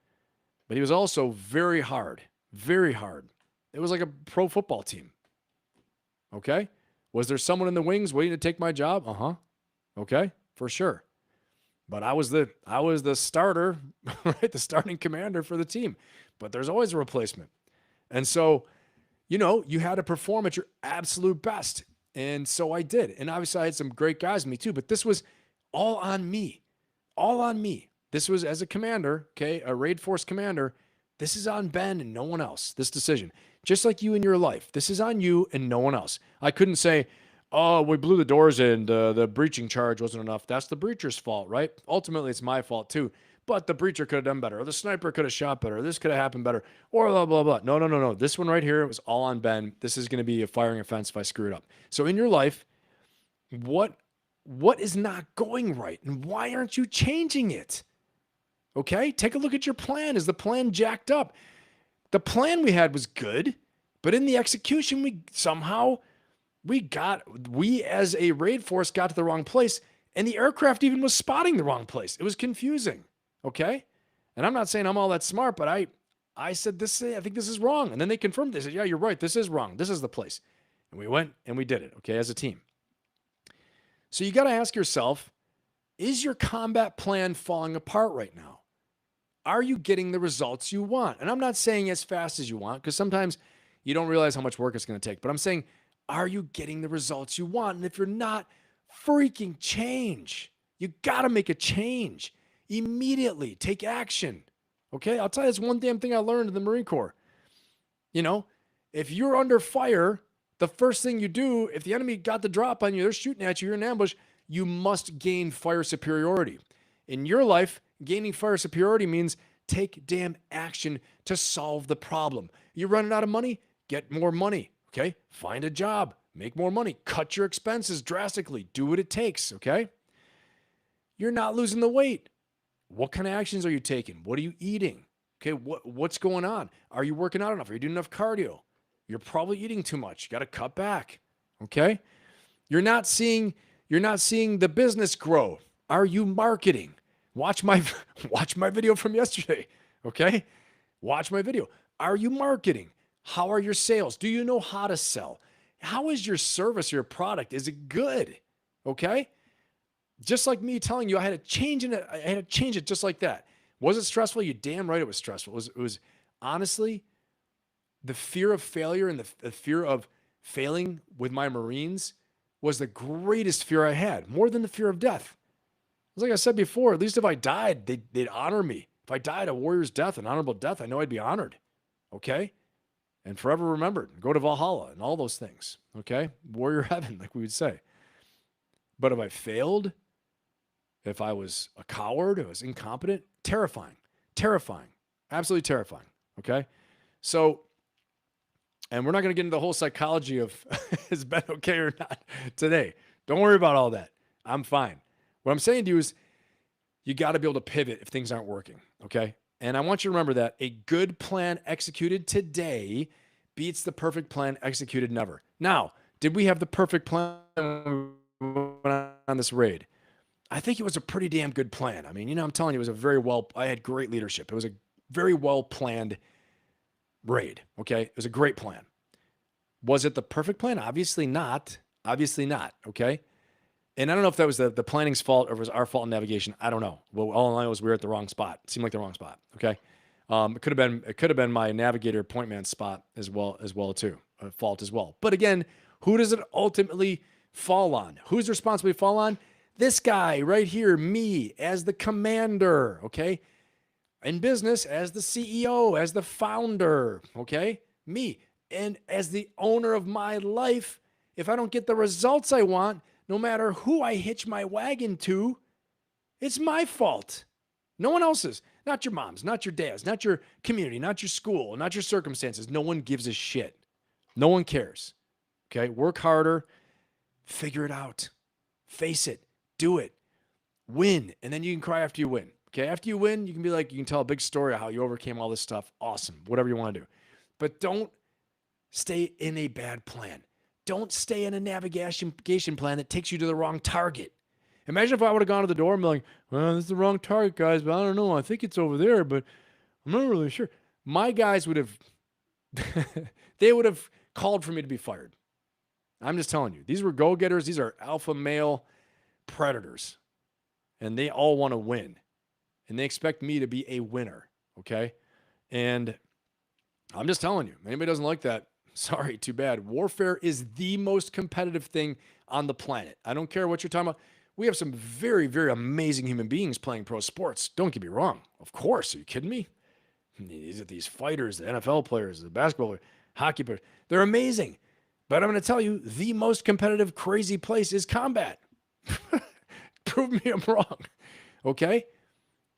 But he was also very hard, very hard. It was like a pro football team. Okay? Was there someone in the wings waiting to take my job? Uh-huh. Okay? For sure. But I was the starter, right? The starting commander for the team. But there's always a replacement. And so, you had to perform at your absolute best. And so I did. And obviously I had some great guys with me too, but this was all on me. All on me. This was as a commander, okay, a raid force commander. This is on Ben and no one else, this decision. Just like you in your life, this is on you and no one else. I couldn't say, oh, we blew the doors in, the breaching charge wasn't enough. That's the breacher's fault, right? Ultimately, it's my fault too. But the breacher could have done better, or the sniper could have shot better, or this could have happened better, or blah, blah, blah. No. This one right here, it was all on Ben. This is going to be a firing offense if I screw it up. So in your life, what is not going right? And why aren't you changing it? Okay, take a look at your plan. Is the plan jacked up? The plan we had was good, but in the execution, we as a raid force got to the wrong place, and the aircraft even was spotting the wrong place. It was confusing, okay? And I'm not saying I'm all that smart, but I said this. I think this is wrong, and then they confirmed. They said, yeah, you're right. This is wrong. This is the place, and we went and we did it, okay, as a team. So you got to ask yourself, is your combat plan falling apart right now? Are you getting the results you want? And I'm not saying as fast as you want, because sometimes you don't realize how much work it's going to take. But I'm saying, are you getting the results you want? And if you're not, freaking change. You got to make a change immediately. Take action. Okay? I'll tell you, that's one damn thing I learned in the Marine Corps. If you're under fire, the first thing you do, if the enemy got the drop on you, they're shooting at you, you're in ambush, you must gain fire superiority. In your life, gaining fire superiority means take damn action to solve the problem. You're running out of money? Get more money, okay? Find a job, make more money, cut your expenses drastically, do what it takes, okay? You're not losing the weight. What kind of actions are you taking? What are you eating? Okay, what's going on? Are you working out enough? Are you doing enough cardio? You're probably eating too much. You got to cut back, okay? You're not seeing the business grow. Are you marketing? Watch my video from yesterday, okay? Watch my video. Are you marketing? How are your sales? Do you know how to sell? How is your service or your product? Is it good? Okay? Just like me telling you I had to change it. I had to change it just like that. Was it stressful? You damn right it was stressful. It was honestly the fear of failure and the fear of failing with my Marines was the greatest fear I had, more than the fear of death. Like I said before, at least if I died, they'd honor me. If I died a warrior's death, an honorable death, I know I'd be honored. Okay? And forever remembered. Go to Valhalla and all those things. Okay? Warrior heaven, like we would say. But if I failed, if I was a coward, if I was incompetent, terrifying. Terrifying. Absolutely terrifying. Okay? So, and we're not going to get into the whole psychology of has Ben okay or not today. Don't worry about all that. I'm fine. What I'm saying to you is you got to be able to pivot if things aren't working, okay? And I want you to remember that a good plan executed today beats the perfect plan executed never. Now, did we have the perfect plan when we went on this raid? I think it was a pretty damn good plan. I mean, I'm telling you, it was I had great leadership. It was a very well-planned raid, okay? It was a great plan. Was it the perfect plan? Obviously not. Obviously not, okay? And I don't know if that was the planning's fault or it was our fault in navigation. I don't know. Well, all I know is we were at the wrong spot. It seemed like the wrong spot. Okay. It could have been my navigator point man spot as well too. Fault as well. But again, who does it ultimately fall on? Whose responsibility fall on? This guy right here, me as the commander. Okay. In business, as the CEO, as the founder. Okay. Me. And as the owner of my life, if I don't get the results I want, no matter who I hitch my wagon to, it's my fault. No one else's. Not your mom's, not your dad's, not your community, not your school, not your circumstances. No one gives a shit. No one cares. Okay? Work harder. Figure it out. Face it. Do it. Win. And then you can cry after you win. Okay? After you win, you can tell a big story of how you overcame all this stuff. Awesome. Whatever you want to do. But don't stay in a bad plan. Don't stay in a navigation plan that takes you to the wrong target. Imagine if I would have gone to the door and been like, well, this is the wrong target, guys, but I don't know. I think it's over there, but I'm not really sure. My guys would have, they would have called for me to be fired. I'm just telling you. These were go-getters. These are alpha male predators. And they all want to win. And they expect me to be a winner, okay? And I'm just telling you, if anybody doesn't like that, sorry, too bad. Warfare is the most competitive thing on the planet. I don't care what you're talking about. We have some very, very amazing human beings playing pro sports. Don't get me wrong. Of course. Are you kidding me? These fighters, the NFL players, the basketball players, hockey players, they're amazing. But I'm going to tell you, the most competitive, crazy place is combat. Prove me I'm wrong. Okay?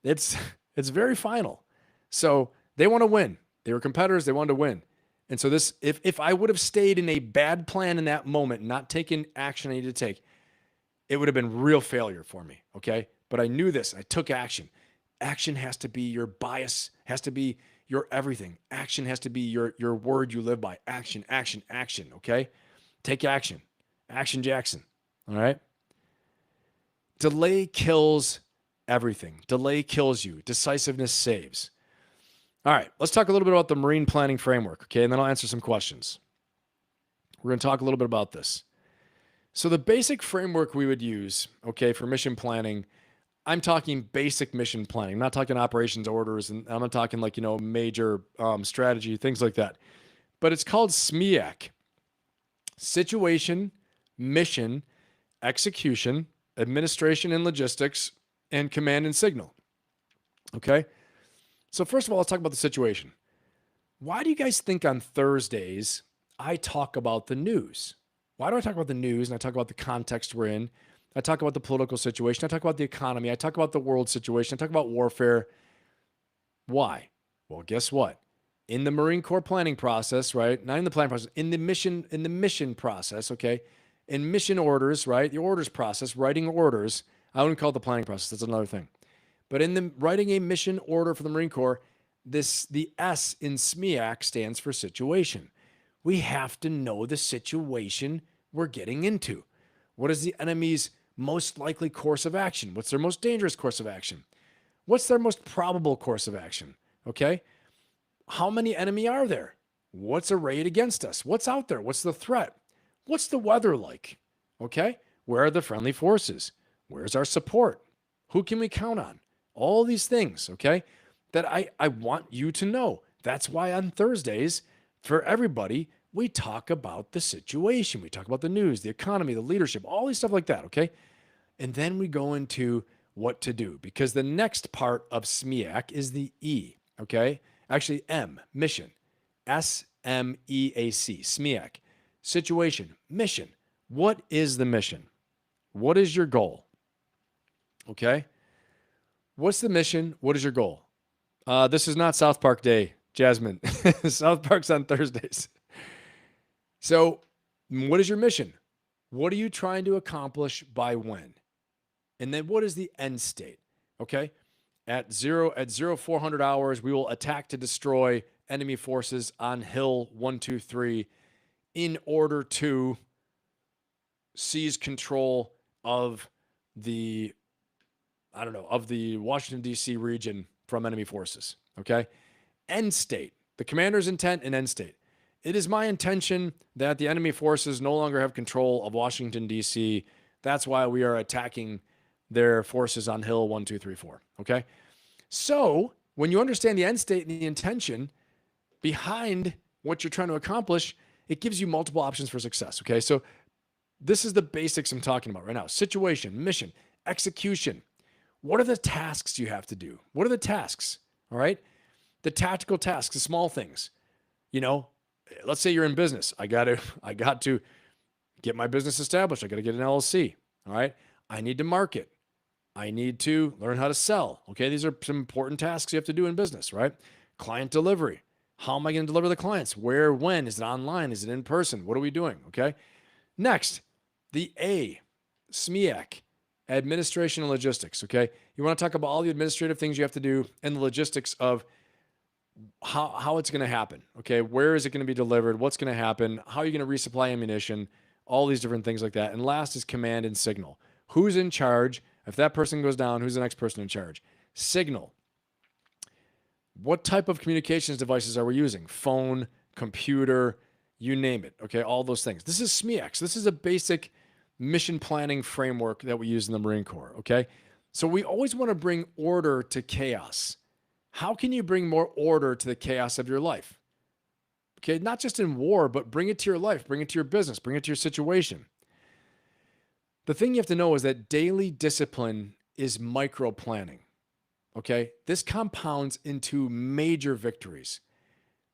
It's very final. So they want to win. They were competitors. They wanted to win. And so this, if I would have stayed in a bad plan in that moment, not taken action I needed to take, it would have been real failure for me, okay? But I knew this. I took action. Action has to be your bias, has to be your everything. Action has to be your word you live by. Action, action, action, okay? Take action. Action Jackson, all right? Delay kills everything. Delay kills you. Decisiveness saves. All right, let's talk a little bit about the Marine Planning Framework, okay? And then I'll answer some questions. We're going to talk a little bit about this. So the basic framework we would use, okay, for mission planning, I'm talking basic mission planning. I'm not talking operations orders, and I'm not talking like, major strategy, things like that. But it's called SMEAC. Situation, Mission, Execution, Administration and Logistics, and Command and Signal. Okay? So first of all, let's talk about the situation. Why do you guys think on Thursdays I talk about the news? Why do I talk about the news and I talk about the context we're in? I talk about the political situation. I talk about the economy. I talk about the world situation. I talk about warfare. Why? Well, guess what? In the Marine Corps planning process, right? Not in the planning process, in the mission process, okay? In mission orders, right? The orders process, writing orders. I wouldn't call it the planning process. That's another thing. But in the writing a mission order for the Marine Corps, the S in SMEAC stands for situation. We have to know the situation we're getting into. What is the enemy's most likely course of action? What's their most dangerous course of action? What's their most probable course of action? Okay? How many enemy are there? What's arrayed against us? What's out there? What's the threat? What's the weather like? Okay? Where are the friendly forces? Where's our support? Who can we count on? All these things, okay, that I want you to know. That's why on Thursdays, for everybody, we talk about the situation. We talk about the news, the economy, the leadership, all these stuff like that, okay? And then we go into what to do, because the next part of SMEAC is the E, okay? Actually, M, mission. SMEAC, SMEAC. Situation, mission. What is the mission? What is your goal? Okay? What's the mission? What is your goal? This is not South Park Day, Jasmine. South Park's on Thursdays. So, what is your mission? What are you trying to accomplish by when? And then what is the end state? Okay? At 400 hours, we will attack to destroy enemy forces on Hill 123 in order to seize control of the Washington, D.C. region from enemy forces. Okay? End state. The commander's intent and end state. It is my intention that the enemy forces no longer have control of Washington, D.C. That's why we are attacking their forces on Hill 1234. Okay? So, when you understand the end state and the intention behind what you're trying to accomplish, it gives you multiple options for success. Okay? So, this is the basics I'm talking about right now. Situation, mission, execution. What are the tasks you have to do? What are the tasks? All right? The tactical tasks, the small things. You know, let's say you're in business. I got to get my business established. I got to get an LLC. All right? I need to market. I need to learn how to sell. Okay? These are some important tasks you have to do in business, right? Client delivery. How am I going to deliver the clients? Where, when? Is it online? Is it in person? What are we doing? Okay? Next, the A, SMEAC, administration and logistics. Okay? You want to talk about all the administrative things you have to do and the logistics of how it's going to happen. Okay? Where is it going to be delivered? What's going to happen? How are you going to resupply ammunition? All these different things like that. And last is command and signal. Who's in charge? If that person goes down, who's the next person in charge? Signal. What type of communications devices are we using? Phone, computer, you name it. Okay, all those things. This is SMEAC. This is a basic mission planning framework that we use in the Marine Corps. Okay, so we always want to bring order to chaos. How can you bring more order to the chaos of your life? Okay, not just in war, but bring it to your life, bring it to your business, bring it to your situation. The thing you have to know is that daily discipline is micro planning. Okay? This compounds into major victories.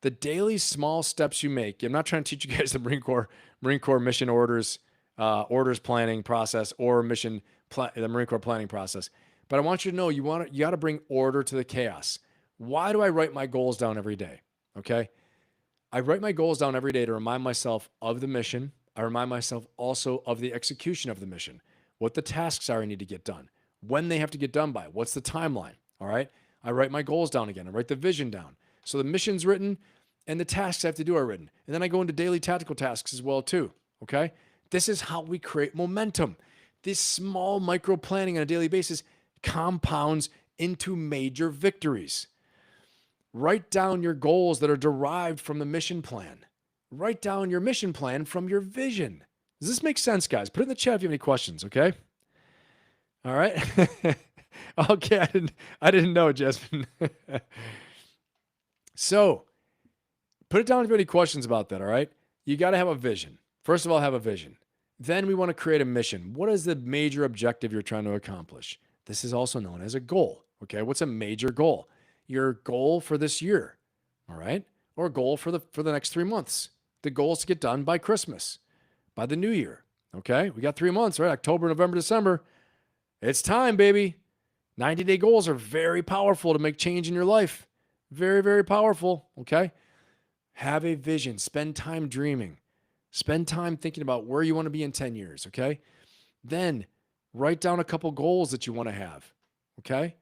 The daily small steps you make. I'm not trying to teach you guys the Marine Corps mission orders planning process or the Marine Corps planning process. But I want you to know you got to bring order to the chaos. Why do I write my goals down every day? Okay? I write my goals down every day to remind myself of the mission. I remind myself also of the execution of the mission, what the tasks are I need to get done, when they have to get done by, what's the timeline, all right? I write my goals down again. I write the vision down. So the mission's written and the tasks I have to do are written. And then I go into daily tactical tasks as well too, okay? This is how we create momentum. This small micro planning on a daily basis compounds into major victories. Write down your goals that are derived from the mission plan. Write down your mission plan from your vision. Does this make sense, guys? Put it in the chat if you have any questions, okay? All right. Okay, I didn't know, Jasmine. So, put it down if you have any questions about that, all right? You got to have a vision. First of all, have a vision. Then we want to create a mission. What is the major objective you're trying to accomplish? This is also known as a goal, okay? What's a major goal? Your goal for this year, all right? Or a goal for the next 3 months. The goal is to get done by Christmas, by the new year, okay? We got 3 months, right? October, November, December. It's time, baby. 90-day goals are very powerful to make change in your life. Very, very powerful, okay? Have a vision. Spend time dreaming. Spend time thinking about where you want to be in 10 years, okay? Then write down a couple goals that you want to have, okay?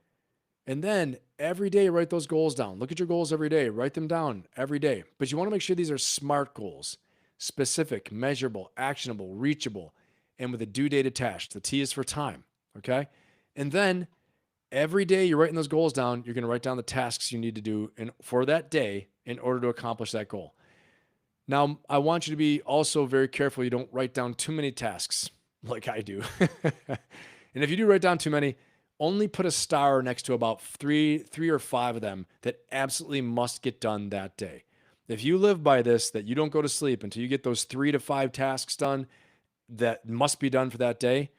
And then every day, write those goals down. Look at your goals every day. Write them down every day. But you want to make sure these are SMART goals, specific, measurable, actionable, reachable, and with a due date attached. The T is for time, okay? And then every day you're writing those goals down, you're going to write down the tasks you need to do for that day in order to accomplish that goal. Now, I want you to be also very careful you don't write down too many tasks like I do. And if you do write down too many, only put a star next to about three or five of them that absolutely must get done that day. If you live by this, that you don't go to sleep until you get those 3 to 5 tasks done that must be done for that day,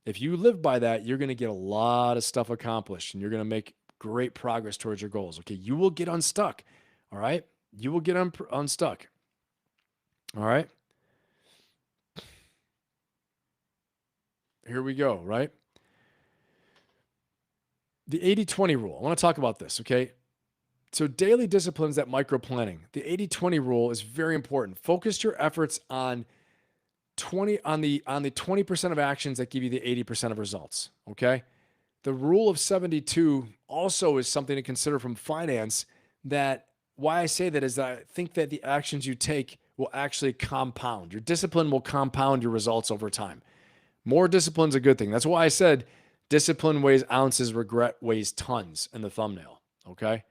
if you live by that, you're going to get a lot of stuff accomplished and you're going to make great progress towards your goals. Okay. You will get unstuck. All right. You will get unstuck. All right. Here we go. Right. The 80-20 rule. I want to talk about this. Okay. So daily disciplines, that micro planning, the 80-20 rule is very important. Focus your efforts on the 20% of actions that give you the 80% of results. Okay. The rule of 72 also is something to consider from finance. That why I say that is that I think that the actions you take will actually compound. Your discipline will compound your results over time. More discipline is a good thing. That's why I said discipline weighs ounces, regret weighs tons in the thumbnail. Okay.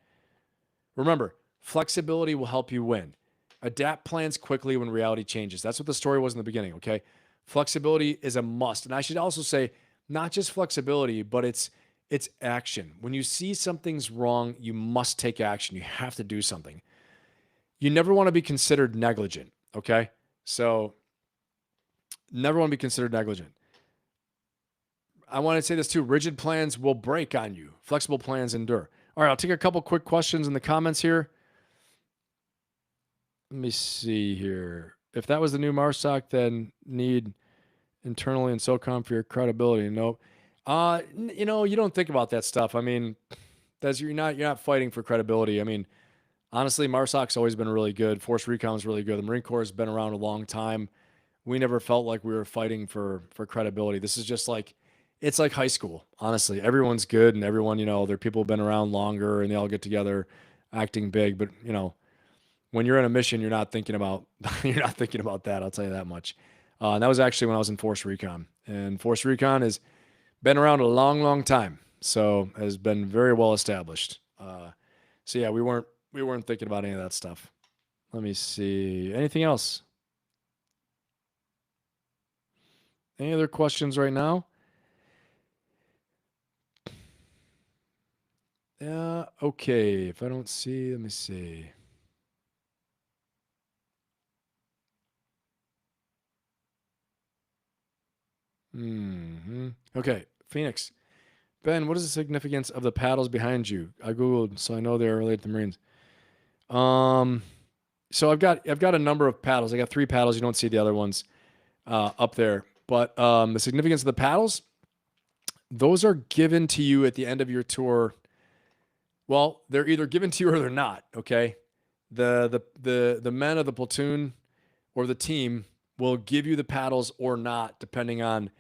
Remember, flexibility will help you win. Adapt plans quickly when reality changes. That's what the story was in the beginning, okay? Flexibility is a must. And I should also say, not just flexibility, but it's action. When you see something's wrong, you must take action. You have to do something. You never want to be considered negligent, okay? So never want to be considered negligent. I want to say this too. Rigid plans will break on you. Flexible plans endure. All right, I'll take a couple quick questions in the comments here. Let me see here. If that was the new Marsoc, then need internally and SOCOM for your credibility. Nope. You don't think about that stuff. I mean, you're not fighting for credibility. I mean, honestly, Marsoc's always been really good. Force Recon's really good. The Marine Corps has been around a long time. We never felt like we were fighting for credibility. This is just like, it's like high school, honestly. Everyone's good and everyone, there people have been around longer and they all get together acting big. But, when you're on a mission, you're not thinking about that. I'll tell you that much. And that was actually when I was in Force Recon. And Force Recon has been around a long, long time. So has been very well established. So yeah, we weren't thinking about any of that stuff. Let me see. Anything else? Any other questions right now? Yeah, okay. If I don't see, let me see. Okay, Phoenix. Ben, what is the significance of the paddles behind you? I Googled, so I know they're related to Marines. So I've got a number of paddles. I got 3 paddles. You don't see the other ones up there. But the significance of the paddles, those are given to you at the end of your tour. Well, they're either given to you or they're not, okay? The men of the platoon or the team will give you the paddles or not, depending on,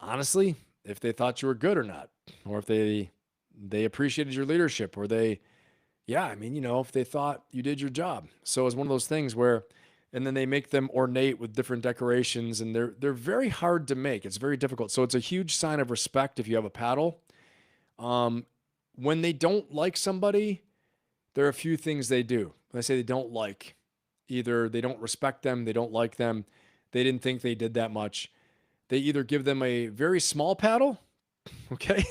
honestly, if they thought you were good or not, or if they appreciated your leadership, or if they thought you did your job. So it's one of those things where, and then they make them ornate with different decorations, and they're very hard to make. It's very difficult. So it's a huge sign of respect if you have a paddle. When they don't like somebody, there are a few things they do. When I say they don't like, either they don't respect them, they don't like them, they didn't think they did that much. They either give them a very small paddle, okay?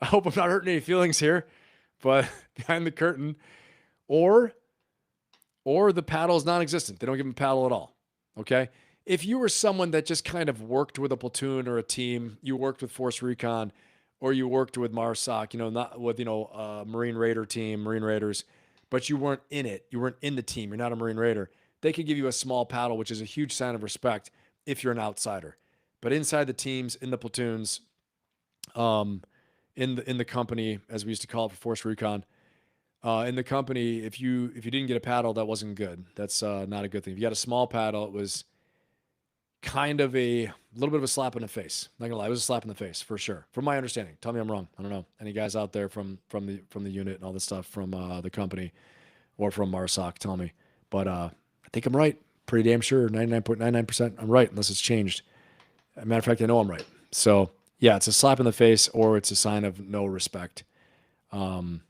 I hope I'm not hurting any feelings here, but behind the curtain, or the paddle is non-existent. They don't give them a paddle at all, okay? If you were someone that just kind of worked with a platoon or a team, you worked with Force Recon, or you worked with MARSOC, not with, Marine Raider team, Marine Raiders, but you weren't in it. You weren't in the team. You're not a Marine Raider. They could give you a small paddle, which is a huge sign of respect if you're an outsider. But inside the teams, in the platoons, in the company, as we used to call it for Force Recon, in the company, if you didn't get a paddle, that wasn't good. That's not a good thing. If you got a small paddle, it was kind of a little bit of a slap in the face. Not gonna lie, it was a slap in the face for sure, from my understanding. Tell me I'm wrong. I don't know. Any guys out there from the unit and all this stuff from the company or from MARSOC, tell me. But I think I'm right. Pretty damn sure, 99.99% I'm right, unless it's changed. As a matter of fact, I know I'm right. So yeah, it's a slap in the face or it's a sign of no respect. And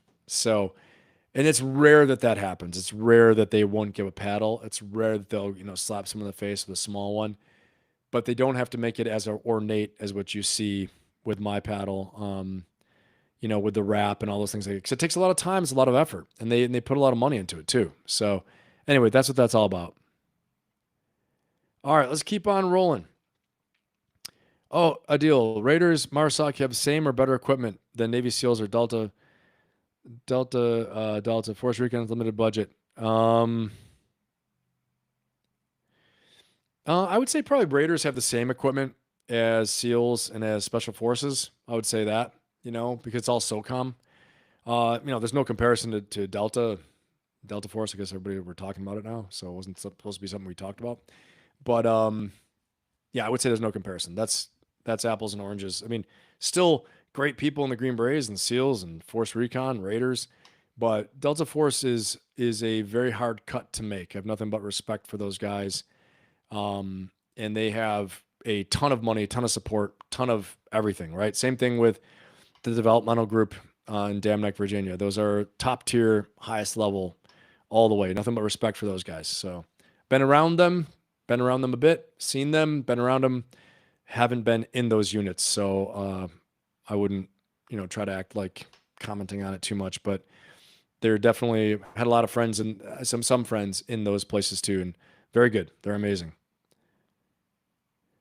it's rare that happens. It's rare that they won't give a paddle. It's rare that they'll, slap someone in the face with a small one. but they don't have to make it as ornate as what you see with my paddle. With the wrap and all those things. Because it takes a lot of time, it's a lot of effort, and they put a lot of money into it too. So anyway, that's what that's all about. All right, let's keep on rolling. Oh, Adil, Raiders, MARSOC have the same or better equipment than Navy SEALs or Delta Force Recon limited budget. I would say probably Raiders have the same equipment as SEALs and as Special Forces. I would say that, because it's all SOCOM. There's no comparison to Delta Force. I guess we're talking about it now, so it wasn't supposed to be something we talked about. But yeah, I would say there's no comparison. That's apples and oranges. I mean, still great people in the Green Berets and SEALs and Force Recon, Raiders, but Delta Force is a very hard cut to make. I have nothing but respect for those guys. And they have a ton of money, ton of support, ton of everything, right? Same thing with the developmental group in Dam Neck, Virginia. Those are top tier, highest level all the way. Nothing but respect for those guys. So been around them a bit, seen them, been around them, haven't been in those units. So I wouldn't, try to act like commenting on it too much, but they're definitely had a lot of friends and some friends in those places too. And very good. They're amazing.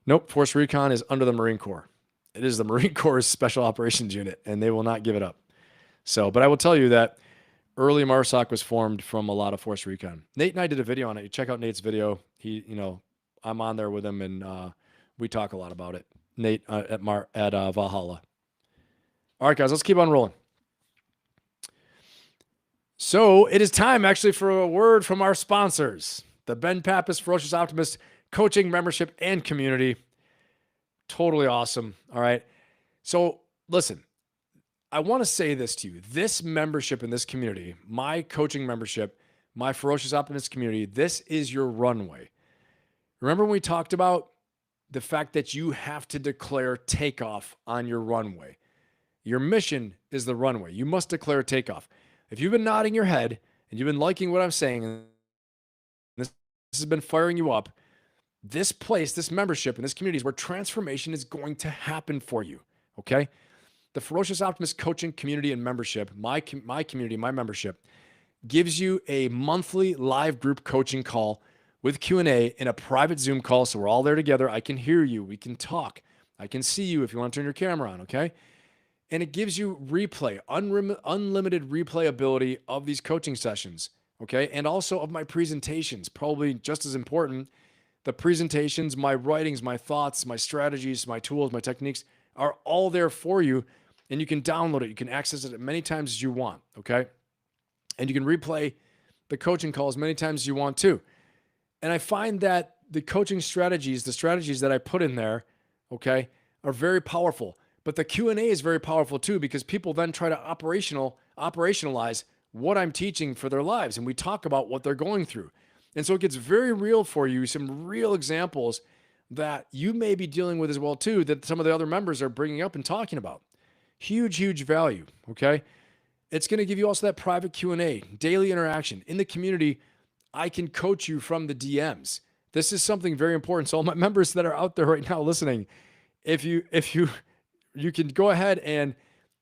Nope. Force Recon is under the Marine Corps. It is the Marine Corps Special Operations Unit, and they will not give it up. So, but I will tell you that early MARSOC was formed from a lot of Force Recon. Nate and I did a video on it. You check out Nate's video. He, I'm on there with him, and we talk a lot about it. Nate at Valhalla. All right, guys, let's keep on rolling. So it is time actually for a word from our sponsors, the Ben Pappas Ferocious Optimist coaching membership and community. Totally awesome. All right. So listen, I want to say this to you. This membership in this community, my coaching membership, my Ferocious Optimist community, this is your runway. Remember when we talked about the fact that you have to declare takeoff on your runway? Your mission is the runway. You must declare takeoff. If you've been nodding your head and you've been liking what I'm saying, and this has been firing you up, this place, this membership, and this community is where transformation is going to happen for you, okay? The Ferocious Optimist coaching community and membership, my community, my membership, gives you a monthly live group coaching call with Q&A in a private Zoom call, so we're all there together. I can hear you. We can talk. I can see you if you want to turn your camera on, okay? And it gives you replay, unlimited replay ability of these coaching sessions, okay? And also of my presentations, probably just as important. The presentations, my writings, my thoughts, my strategies, my tools, my techniques are all there for you, and you can download it. You can access it as many times as you want, okay? And you can replay the coaching call as many times as you want too. And I find that the coaching strategies, the strategies that I put in there, okay, are very powerful. But the Q&A is very powerful too, because people then try to operationalize what I'm teaching for their lives. And we talk about what they're going through. And so it gets very real for you, some real examples that you may be dealing with as well too, that some of the other members are bringing up and talking about. Huge, huge value, okay? It's going to give you also that private Q&A, daily interaction. In the community, I can coach you from the DMs. This is something very important. So all my members that are out there right now listening, if you can go ahead and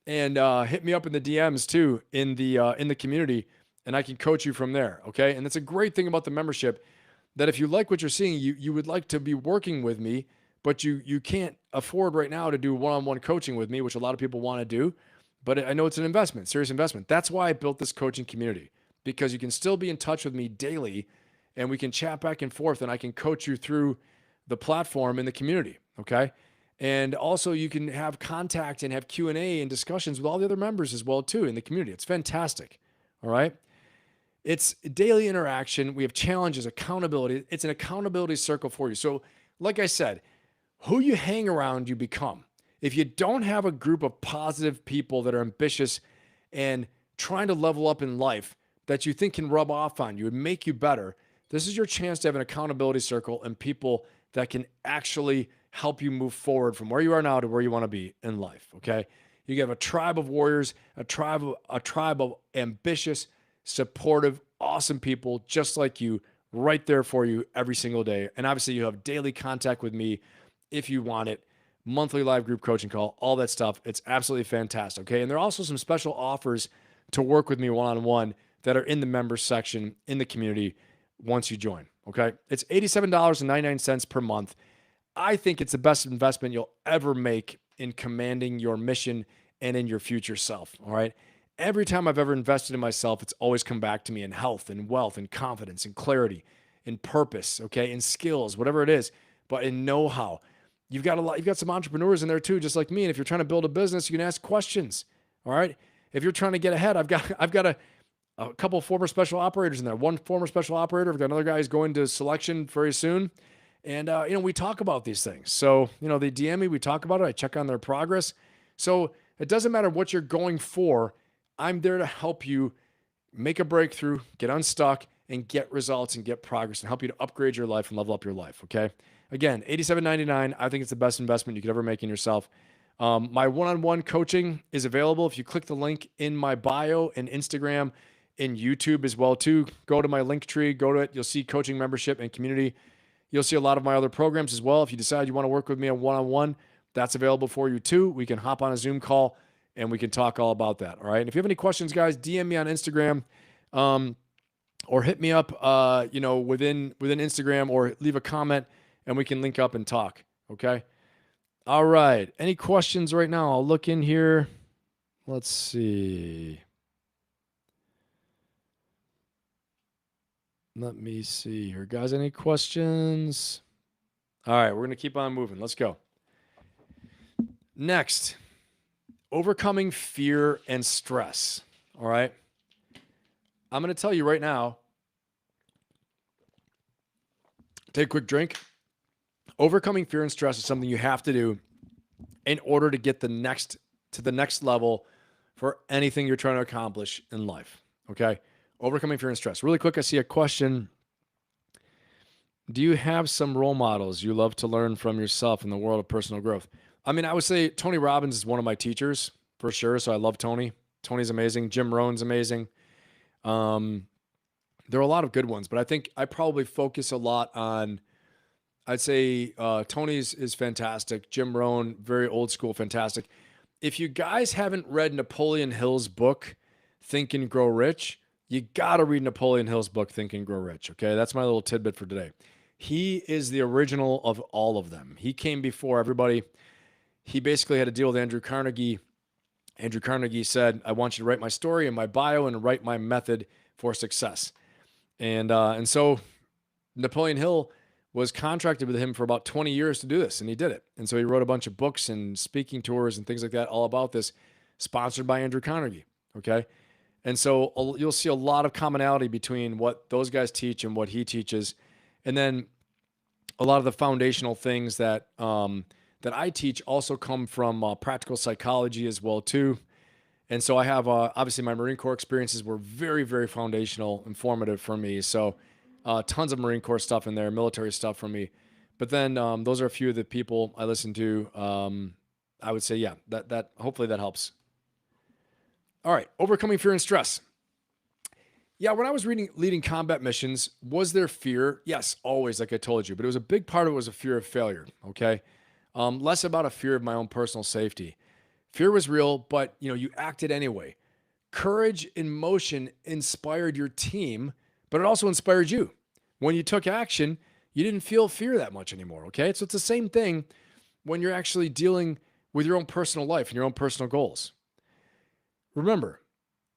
hit me up in the DMs too in the community, and I can coach you from there, okay? And that's a great thing about the membership, that if you like what you're seeing, you would like to be working with me, but you can't afford right now to do one-on-one coaching with me, which a lot of people want to do. But I know it's an investment, serious investment. That's why I built this coaching community, because you can still be in touch with me daily, and we can chat back and forth, and I can coach you through the platform in the community, okay? And also you can have contact and have Q&A and discussions with all the other members as well too in the community. It's fantastic, all right? It's daily interaction. We have challenges, accountability. It's an accountability circle for you. So like I said, who you hang around, you become. If you don't have a group of positive people that are ambitious and trying to level up in life that you think can rub off on you and make you better, this is your chance to have an accountability circle and people that can actually help you move forward from where you are now to where you want to be in life, okay? You have a tribe of warriors, a tribe of ambitious, supportive, awesome people just like you right there for you every single day. And obviously you have daily contact with me if you want it, monthly live group coaching call, all that stuff. It's absolutely fantastic. Okay. And there are also some special offers to work with me one-on-one that are in the members section in the community once you join. Okay. It's $87.99 per month. I think it's the best investment you'll ever make in commanding your mission and in your future self. All right. Every time I've ever invested in myself, it's always come back to me in health and wealth and confidence and clarity and purpose. Okay. In skills, whatever it is, but in know-how. You've got some entrepreneurs in there too, just like me. And if you're trying to build a business, you can ask questions. All right. If you're trying to get ahead, I've got a couple of former special operators in there. One former special operator. I've got another guy who's going to selection very soon. And, we talk about these things. So, they DM me, we talk about it. I check on their progress. So it doesn't matter what you're going for. I'm there to help you make a breakthrough, get unstuck, and get results and get progress and help you to upgrade your life and level up your life. Okay. Again, $87.99. I think it's the best investment you could ever make in yourself. My one-on-one coaching is available. If you click the link in my bio and Instagram and YouTube as well too, go to my link tree, go to it. You'll see coaching membership and community. You'll see a lot of my other programs as well. If you decide you want to work with me on one-on-one, that's available for you too. We can hop on a Zoom call and we can talk all about that. All right. And if you have any questions, guys, DM me on Instagram, or hit me up, within Instagram, or leave a comment and we can link up and talk. Okay. All right. Any questions right now? I'll look in here. Let's see. Let me see here. Guys, any questions? All right. We're going to keep on moving. Let's go. Next, overcoming fear and stress. All right. I'm going to tell you right now. Take a quick drink. Overcoming fear and stress is something you have to do in order to get to the next level for anything you're trying to accomplish in life. Okay. Overcoming fear and stress. Really quick, I see a question. Do you have some role models you love to learn from yourself in the world of personal growth? I mean, I would say Tony Robbins is one of my teachers for sure. So I love Tony. Tony's amazing. Jim Rohn's amazing. There are a lot of good ones, but I think I probably focus a lot on, I'd say Tony's is fantastic. Jim Rohn, very old school, fantastic. If you guys haven't read Napoleon Hill's book, Think and Grow Rich, you got to read Napoleon Hill's book, Think and Grow Rich. Okay. That's my little tidbit for today. He is the original of all of them. He came before everybody. He basically had to deal with Andrew Carnegie. Andrew Carnegie said, I want you to write my story and my bio and write my method for success. And so Napoleon Hill was contracted with him for about 20 years to do this, and he did it. And so he wrote a bunch of books and speaking tours and things like that, all about this, sponsored by Andrew Carnegie. Okay. And so you'll see a lot of commonality between what those guys teach and what he teaches. And then a lot of the foundational things that I teach also come from practical psychology as well too. And so I have, obviously my Marine Corps experiences were very, very foundational, informative for me. So tons of Marine Corps stuff in there, military stuff for me. But then those are a few of the people I listen to. I would say, yeah, that hopefully that helps. All right. Overcoming fear and stress. Yeah. When I was leading combat missions, was there fear? Yes, always, like I told you, but it was a big part of it was a fear of failure. Okay. Less about a fear of my own personal safety. Fear was real, but you acted anyway. Courage in motion inspired your team, but it also inspired you. When you took action, you didn't feel fear that much anymore. Okay. So it's the same thing when you're actually dealing with your own personal life and your own personal goals. Remember,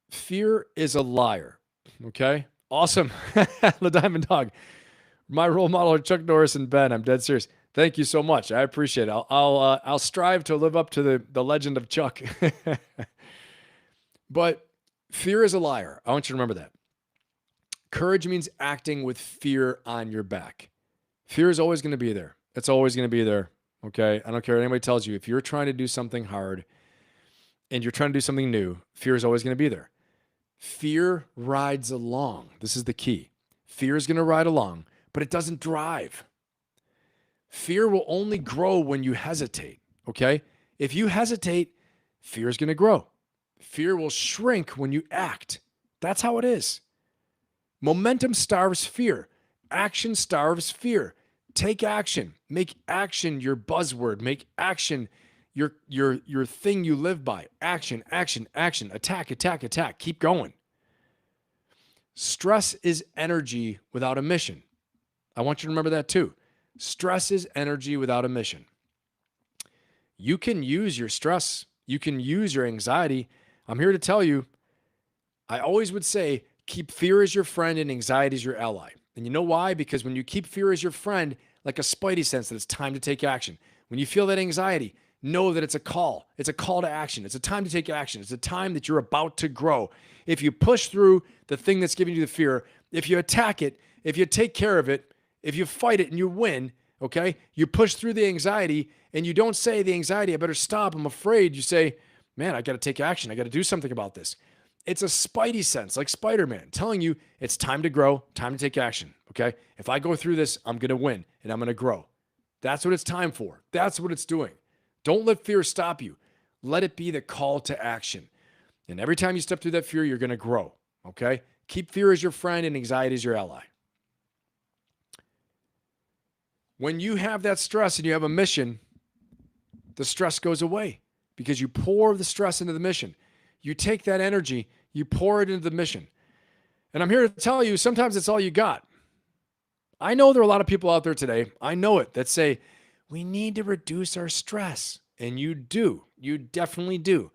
fear is a liar. Okay. Awesome. The Diamond Dog. My role model are Chuck Norris and Ben. I'm dead serious. Thank you so much. I appreciate it. I'll strive to live up to the legend of Chuck. But fear is a liar. I want you to remember that. Courage means acting with fear on your back. Fear is always going to be there. It's always going to be there. Okay. I don't care what anybody tells you. If you're trying to do something hard and you're trying to do something new, fear is always going to be there. Fear rides along. This is the key. Fear is going to ride along, but it doesn't drive. Fear will only grow when you hesitate. Okay. If you hesitate, fear is going to grow. Fear will shrink when you act. That's how it is. Momentum starves fear. Action starves fear. Take action. Make action your buzzword. Make action your thing you live by. Action, action, action. Attack, attack, attack. Keep going. Stress is energy without a mission. I want you to remember that too. Stress is energy without a mission. You can use your stress. You can use your anxiety. I'm here to tell you, I always would say, keep fear as your friend and anxiety as your ally. And you know why? Because when you keep fear as your friend, like a spidey sense that it's time to take action. When you feel that anxiety, know that it's a call. It's a call to action. It's a time to take action. It's a time that you're about to grow. If you push through the thing that's giving you the fear, if you attack it, if you take care of it, if you fight it and you win, okay, you push through the anxiety and you don't say the anxiety, I better stop, I'm afraid. You say, man, I got to take action. I got to do something about this. It's a spidey sense, like Spider-Man, telling you it's time to grow, time to take action, okay? If I go through this, I'm going to win and I'm going to grow. That's what it's time for. That's what it's doing. Don't let fear stop you. Let it be the call to action. And every time you step through that fear, you're going to grow, okay? Keep fear as your friend and anxiety as your ally. When you have that stress and you have a mission, the stress goes away because you pour the stress into the mission. You take that energy, you pour it into the mission. And I'm here to tell you, sometimes it's all you got. I know there are a lot of people out there today, I know it, that say, we need to reduce our stress. And you do. You definitely do.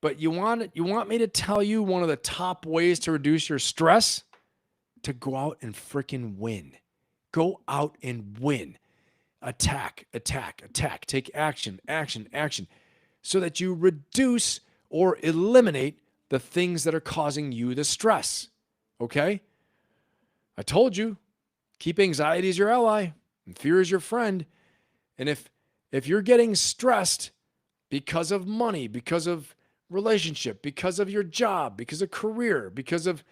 But you want me to tell you one of the top ways to reduce your stress? To go out and freaking win. Go out and win. Attack, attack, attack. Take action, action, action. So that you reduce or eliminate the things that are causing you the stress. Okay? I told you, keep anxiety as your ally and fear as your friend. And if you're getting stressed because of money, because of relationship, because of your job, because of career, because of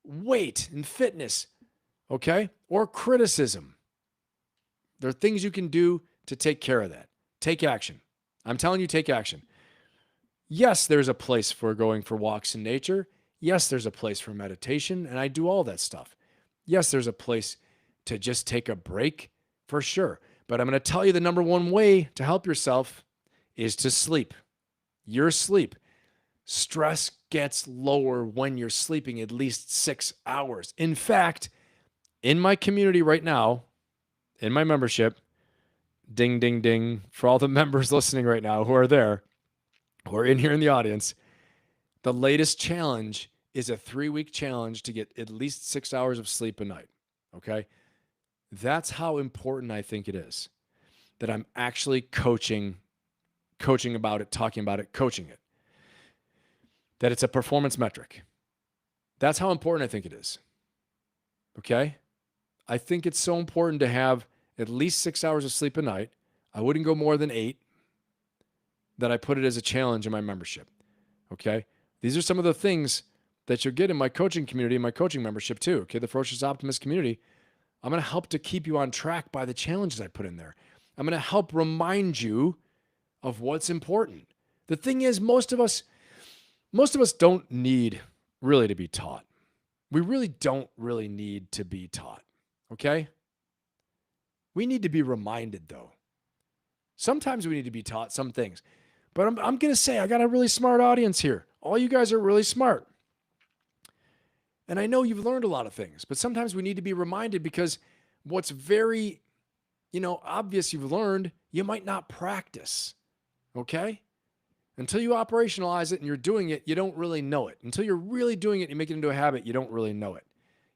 weight and fitness, okay? Or criticism, there are things you can do to take care of that. Take action. I'm telling you, take action. Yes, there's a place for going for walks in nature. Yes, there's a place for meditation, and I do all that stuff. Yes, there's a place to just take a break, for sure. But I'm going to tell you the number one way to help yourself is to sleep. Your sleep. Stress gets lower when you're sleeping at least 6 hours. In fact, in my community right now, in my membership, ding, ding, ding, for all the members listening right now who are there, who are in here in the audience, the latest challenge is a 3-week challenge to get at least 6 hours of sleep a night, okay? That's how important I think it is that I'm actually coaching about it, talking about it, coaching it. That it's a performance metric. That's how important I think it is. Okay? I think it's so important to have at least 6 hours of sleep a night. I wouldn't go more than 8. That I put it as a challenge in my membership. Okay? These are some of the things that you'll get in my coaching community, in my coaching membership too. Okay? The Ferocious Optimist community. I'm going to help to keep you on track by the challenges I put in there. I'm going to help remind you of what's important. The thing is, most of us don't need really to be taught. We really don't really need to be taught. Okay? We need to be reminded though. Sometimes we need to be taught some things. But I'm going to say, I got a really smart audience here. All you guys are really smart. And I know you've learned a lot of things, but sometimes we need to be reminded because what's very, obvious you've learned, you might not practice. Okay? Until you operationalize it and you're doing it, you don't really know it. Until you're really doing it and you make it into a habit, you don't really know it.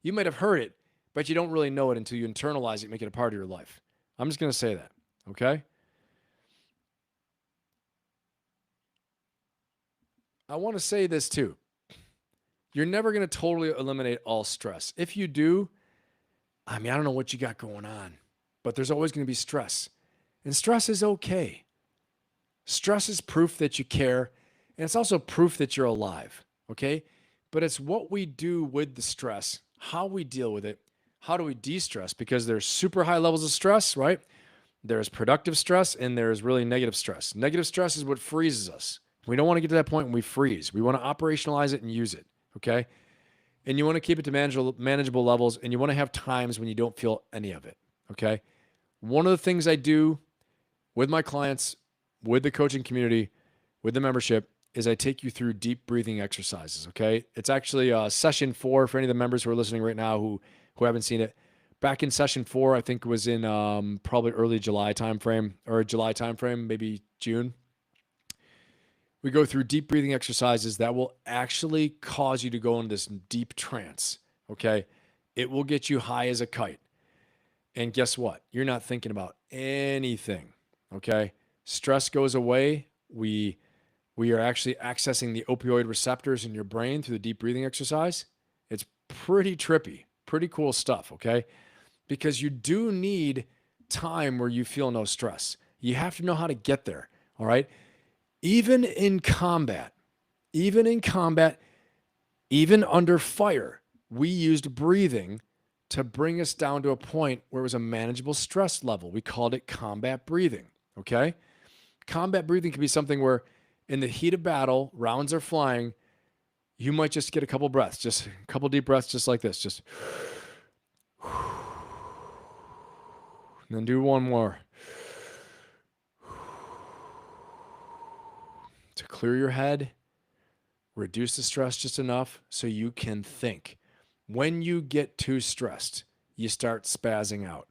You might have heard it, but you don't really know it until you internalize it and make it a part of your life. I'm just going to say that. Okay? I want to say this too. You're never going to totally eliminate all stress. If you do, I don't know what you got going on, but there's always going to be stress. And stress is okay. Stress is proof that you care, and it's also proof that you're alive, okay? But it's what we do with the stress, how we deal with it, how do we de-stress, because there's super high levels of stress, right? There's productive stress, and there's really negative stress. Negative stress is what freezes us. We don't want to get to that point when we freeze. We want to operationalize it and use it, okay? and you want to keep it to manageable levels, and you want to have times when you don't feel any of it. Okay. One of the things I do with my clients, with the coaching community, with the membership, is I take you through deep breathing exercises. Okay. It's actually session 4 for any of the members who are listening right now who haven't seen it. Back in session 4, I think it was in probably early July timeframe, or July timeframe, maybe June. We go through deep breathing exercises that will actually cause you to go into this deep trance. Okay. It will get you high as a kite. And guess what? You're not thinking about anything. Okay. Stress goes away. We are actually accessing the opioid receptors in your brain through the deep breathing exercise. It's pretty trippy, pretty cool stuff. Okay. Because you do need time where you feel no stress. You have to know how to get there. All right. Even in combat, even under fire, we used breathing to bring us down to a point where it was a manageable stress level. We called it combat breathing. Okay. Combat breathing can be something where in the heat of battle, rounds are flying, you might just get a couple breaths, just a couple deep breaths, just like this. Just, and then do one more. To clear your head, reduce the stress just enough so you can think. When you get too stressed, you start spazzing out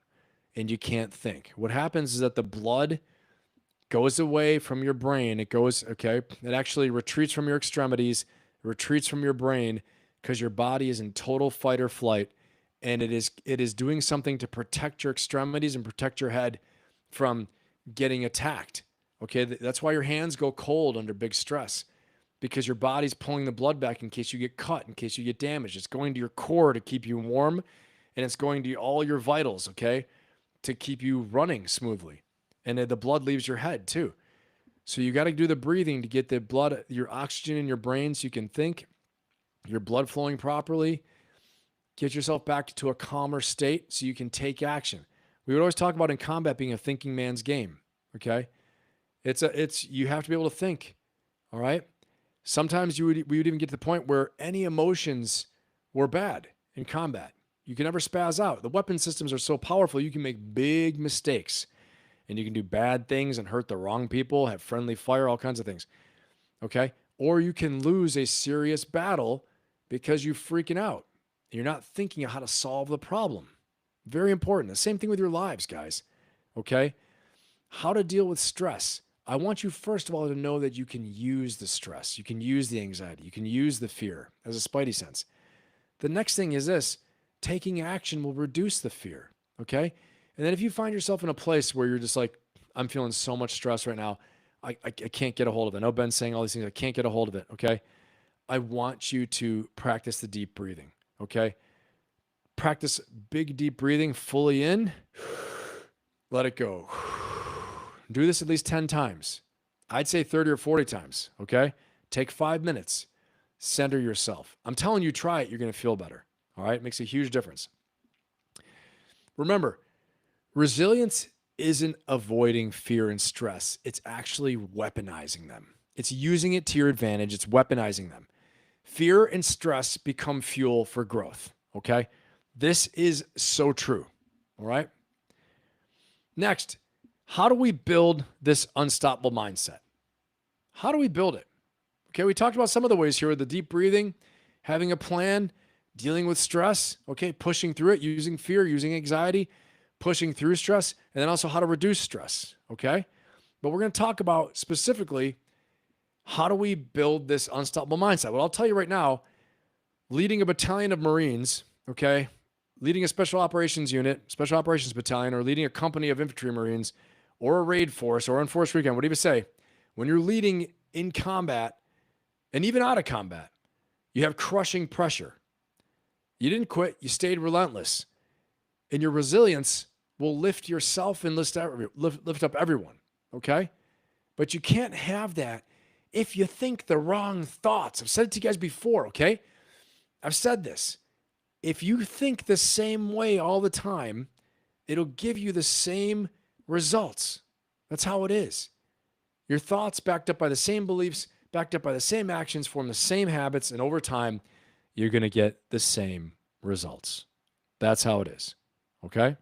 and you can't think. What happens is that the blood goes away from your brain. It actually retreats from your extremities, retreats from your brain because your body is in total fight or flight. And it is doing something to protect your extremities and protect your head from getting attacked. Okay. That's why your hands go cold under big stress, because your body's pulling the blood back in case you get cut, in case you get damaged. It's going to your core to keep you warm, and it's going to all your vitals, okay, to keep you running smoothly. And the blood leaves your head too. So you got to do the breathing to get the blood, your oxygen in your brain so you can think, your blood flowing properly, get yourself back to a calmer state so you can take action. We would always talk about in combat being a thinking man's game, okay? You have to be able to think, all right? Sometimes we would even get to the point where any emotions were bad in combat. You can never spaz out. The weapon systems are so powerful, you can make big mistakes and you can do bad things and hurt the wrong people, have friendly fire, all kinds of things. Okay. Or you can lose a serious battle because you're freaking out. You're not thinking of how to solve the problem. Very important. The same thing with your lives, guys. Okay. How to deal with stress. I want you, first of all, to know that you can use the stress. You can use the anxiety. You can use the fear as a spidey sense. The next thing is this: taking action will reduce the fear. Okay. And then if you find yourself in a place where you're just like, I'm feeling so much stress right now, I can't get a hold of it. I know Ben's saying all these things. I can't get a hold of it. Okay. I want you to practice the deep breathing. Okay. Practice big, deep breathing, fully in, let it go. Do this at least 10 times. I'd say 30 or 40 times. Okay. Take 5 minutes, center yourself. I'm telling you, try it. You're going to feel better. All right. It makes a huge difference. Remember, resilience isn't avoiding fear and stress. It's actually weaponizing them. It's using it to your advantage. It's weaponizing them. Fear and stress become fuel for growth. Okay. This is so true. All right. Next, how do we build this unstoppable mindset? How do we build it? Okay. We talked about some of the ways here with the deep breathing, having a plan, dealing with stress. Okay. Pushing through it, using fear, using anxiety, pushing through stress, and then also how to reduce stress. Okay. But we're going to talk about specifically, how do we build this unstoppable mindset? Well, I'll tell you right now, leading a battalion of Marines, okay, leading a special operations unit, special operations battalion, or leading a company of infantry Marines, or a raid force, or enforced recon, whatever you say, when you're leading in combat and even out of combat, you have crushing pressure. You didn't quit. You stayed relentless. And your resilience will lift yourself and lift up everyone, okay? But you can't have that if you think the wrong thoughts. I've said it to you guys before, okay? I've said this. If you think the same way all the time, it'll give you the same results. That's how it is. Your thoughts backed up by the same beliefs, backed up by the same actions, form the same habits, and over time, you're going to get the same results. That's how it is. Okay?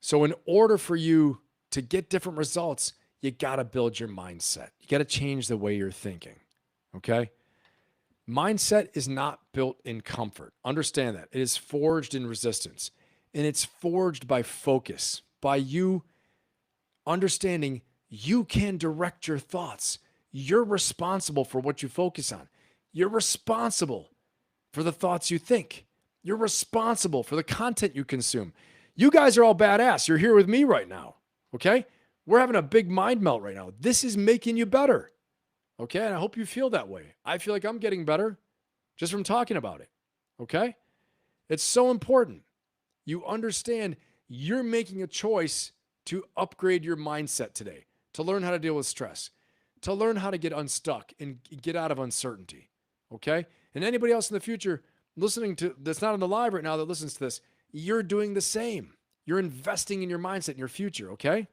So in order for you to get different results, you got to build your mindset. You got to change the way you're thinking. Okay? Mindset is not built in comfort. Understand that. It is forged in resistance. And it's forged by focus, by you understanding you can direct your thoughts. You're responsible for what you focus on. You're responsible for the thoughts you think. You're responsible for the content you consume. You guys are all badass. You're here with me right now. Okay? We're having a big mind melt right now. This is making you better. Okay? And I hope you feel that way. I feel like I'm getting better just from talking about it. Okay? It's so important. You understand you're making a choice to upgrade your mindset today, to learn how to deal with stress, to learn how to get unstuck and get out of uncertainty. Okay? And anybody else in the future listening to that's not on the live right now that listens to this, you're doing the same. You're investing in your mindset in your future. Okay?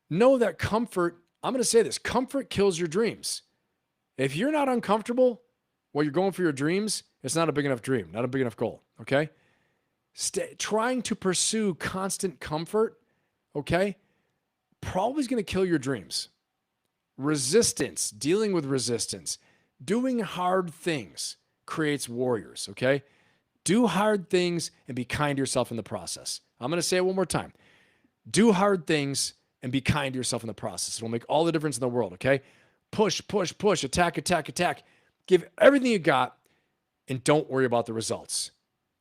Know that comfort, I'm going to say this, comfort kills your dreams. If you're not uncomfortable while you're going for your dreams, it's not a big enough dream, not a big enough goal. Okay? Trying to pursue constant comfort, okay, probably is going to kill your dreams. Resistance, dealing with resistance, doing hard things creates warriors, okay? Do hard things and be kind to yourself in the process. I'm going to say it one more time. Do hard things and be kind to yourself in the process. It'll make all the difference in the world, okay? Push, push, push, attack, attack, attack. Give everything you got and don't worry about the results.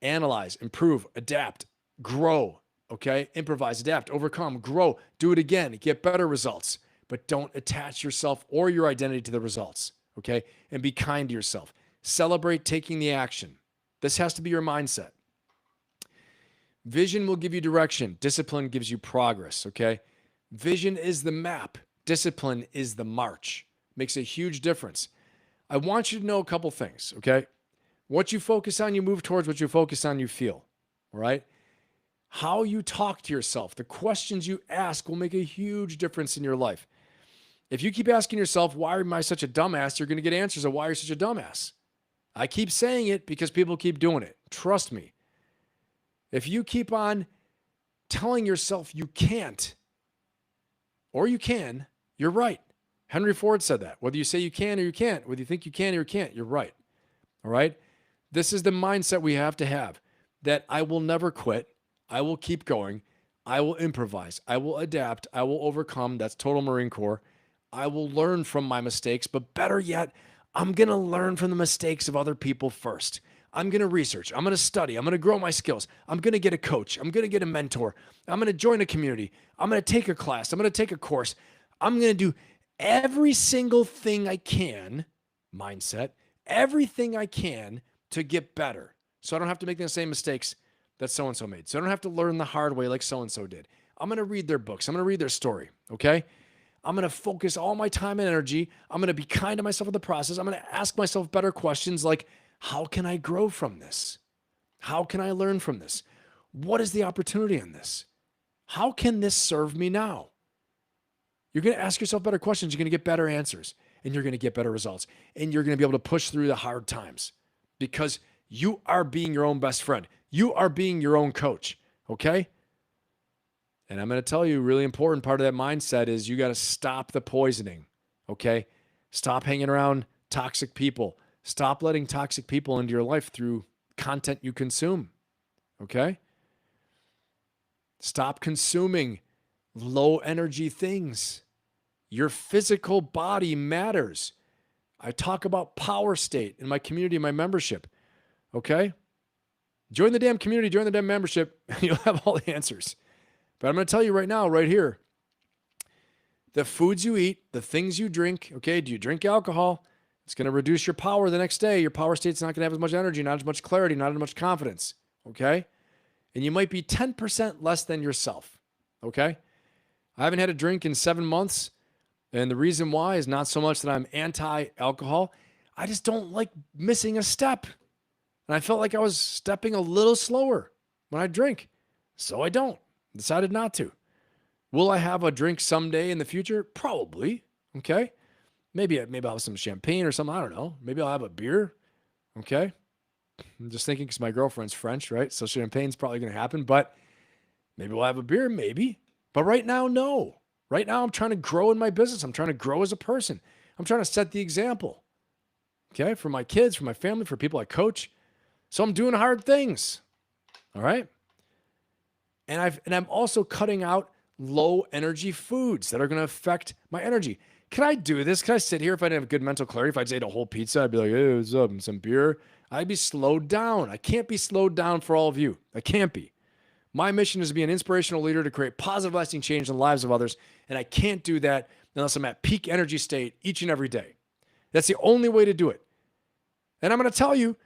Analyze, improve, adapt, grow, okay? Improvise, adapt, overcome, grow, do it again, get better results. But don't attach yourself or your identity to the results, okay? And be kind to yourself. Celebrate taking the action. This has to be your mindset. Vision will give you direction. Discipline gives you progress, okay? Vision is the map. Discipline is the march. Makes a huge difference. I want you to know a couple things, okay? What you focus on, you move towards. What you focus on, you feel, all right? How you talk to yourself, the questions you ask will make a huge difference in your life. If you keep asking yourself, why am I such a dumbass? You're going to get answers of why you're such a dumbass. I keep saying it because people keep doing it. Trust me. If you keep on telling yourself you can't or you can, you're right. Henry Ford said that. Whether you say you can or you can't, whether you think you can or you can't, you're right. All right? This is the mindset we have to have, that I will never quit. I will keep going. I will improvise. I will adapt. I will overcome. That's total Marine Corps. I will learn from my mistakes, but better yet, I'm going to learn from the mistakes of other people first. I'm going to research. I'm going to study. I'm going to grow my skills. I'm going to get a coach. I'm going to get a mentor. I'm going to join a community. I'm going to take a class. I'm going to take a course. I'm going to do every single thing I can, mindset, everything I can to get better. So I don't have to make the same mistakes that so-and-so made. So I don't have to learn the hard way like so-and-so did. I'm going to read their books. I'm going to read their story. Okay? I'm going to focus all my time and energy. I'm going to be kind to myself in the process. I'm going to ask myself better questions like, how can I grow from this? How can I learn from this? What is the opportunity in this? How can this serve me now? You're going to ask yourself better questions. You're going to get better answers and you're going to get better results. And you're going to be able to push through the hard times because you are being your own best friend. You are being your own coach. Okay? And I'm going to tell you, a really important part of that mindset is you got to stop the poisoning, okay? Stop hanging around toxic people. Stop letting toxic people into your life through content you consume, okay? Stop consuming low energy things. Your physical body matters. I talk about power state in my community, my membership, okay? Join the damn community, join the damn membership, and you'll have all the answers. But I'm going to tell you right now, right here, the foods you eat, the things you drink, okay, do you drink alcohol? It's going to reduce your power the next day. Your power state's not going to have as much energy, not as much clarity, not as much confidence, okay? And you might be 10% less than yourself, okay? I haven't had a drink in 7 months, and the reason why is not so much that I'm anti-alcohol. I just don't like missing a step. And I felt like I was stepping a little slower when I drink, so I don't. Decided not to. Will I have a drink someday in the future? Probably, okay? Maybe I'll have some champagne or something. I don't know. Maybe I'll have a beer. Okay. I'm just thinking because my girlfriend's French, right? So champagne's probably going to happen, but maybe we'll have a beer, maybe. But right now, no. Right now, I'm trying to grow in my business. I'm trying to grow as a person. I'm trying to set the example, okay, for my kids, for my family, for people I coach. So I'm doing hard things, all right? And I'm also cutting out low energy foods that are going to affect my energy. Can I do this? Can I sit here if I didn't have good mental clarity? If I just ate a whole pizza, I'd be like, hey, what's up? And some beer. I'd be slowed down. I can't be slowed down for all of you. I can't be. My mission is to be an inspirational leader to create positive, lasting change in the lives of others. And I can't do that unless I'm at peak energy state each and every day. That's the only way to do it. And I'm going to tell you,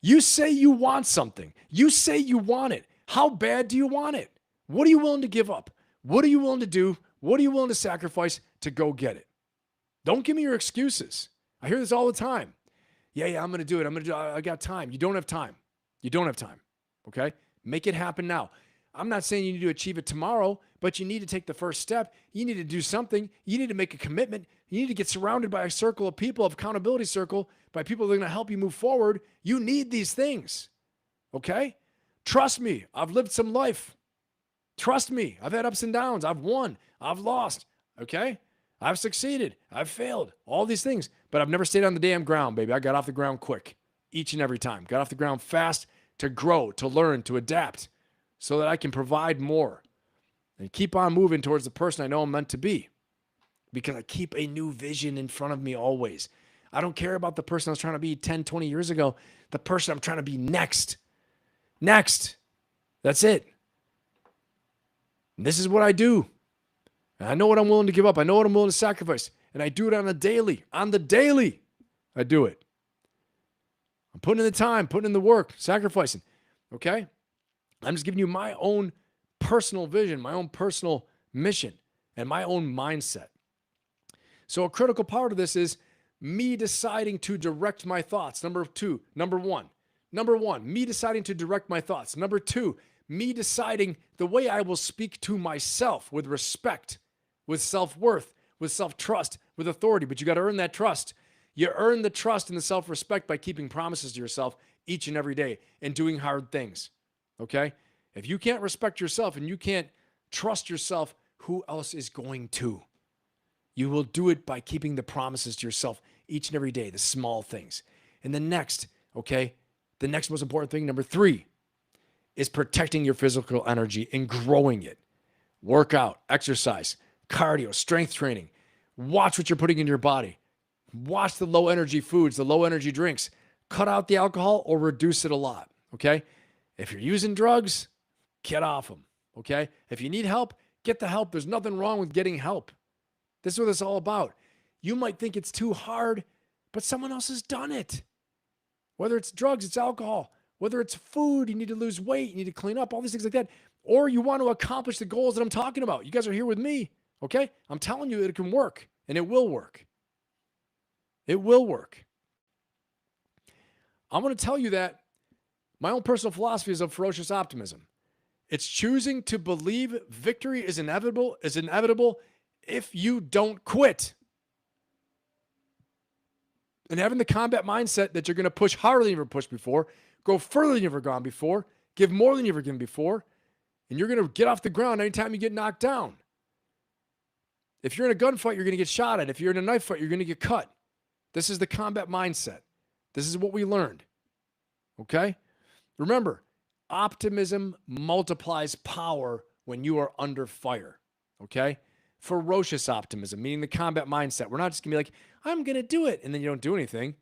you say you want something. You say you want it. How bad do you want it? What are you willing to give up? What are you willing to do? What are you willing to sacrifice to go get it? Don't give me your excuses. I hear this all the time. Yeah, I'm going to do it. I got time. You don't have time. You don't have time. Okay? Make it happen now. I'm not saying you need to achieve it tomorrow, but you need to take the first step. You need to do something. You need to make a commitment. You need to get surrounded by a circle of people, of accountability circle, by people that are going to help you move forward. You need these things. Okay? Trust me. I've lived some life. Trust me. I've had ups and downs. I've won. I've lost. Okay? I've succeeded. I've failed. All these things. But I've never stayed on the damn ground, baby. I got off the ground quick each and every time. Got off the ground fast to grow, to learn, to adapt so that I can provide more and keep on moving towards the person I know I'm meant to be because I keep a new vision in front of me always. I don't care about the person I was trying to be 10, 20 years ago. The person I'm trying to be next. Next. That's it. And this is what I do. And I know what I'm willing to give up. I know what I'm willing to sacrifice. And I do it on the daily. On the daily, I do it. I'm putting in the time, putting in the work, sacrificing. Okay? I'm just giving you my own personal vision, my own personal mission, and my own mindset. So a critical part of this is me deciding to direct my thoughts. Number one, me deciding to direct my thoughts. Number two, me deciding the way I will speak to myself with respect, with self-worth, with self-trust, with authority. But you got to earn that trust. You earn the trust and the self-respect by keeping promises to yourself each and every day and doing hard things. Okay? If you can't respect yourself and you can't trust yourself, who else is going to? You will do it by keeping the promises to yourself each and every day, the small things. And the next most important thing, number 3, is protecting your physical energy and growing it. Workout, exercise, cardio, strength training. Watch what you're putting in your body. Watch the low energy foods, the low energy drinks. Cut out the alcohol or reduce it a lot, okay? If you're using drugs, get off them, okay? If you need help, get the help. There's nothing wrong with getting help. This is what it's all about. You might think it's too hard, but someone else has done it. Whether it's drugs, it's alcohol. Whether it's food, you need to lose weight, you need to clean up, all these things like that. Or you want to accomplish the goals that I'm talking about. You guys are here with me, okay? I'm telling you it can work, and it will work. It will work. I'm going to tell you that my own personal philosophy is of ferocious optimism. It's choosing to believe victory is inevitable if you don't quit. And having the combat mindset that you're going to push harder than you've ever pushed before, go further than you've ever gone before, give more than you've ever given before, and you're going to get off the ground anytime you get knocked down. If you're in a gunfight, you're going to get shot at. If you're in a knife fight, you're going to get cut. This is the combat mindset. This is what we learned. Okay? Remember, optimism multiplies power when you are under fire. Okay? Ferocious optimism, meaning the combat mindset. We're not just going to be like, I'm going to do it, and then you don't do anything.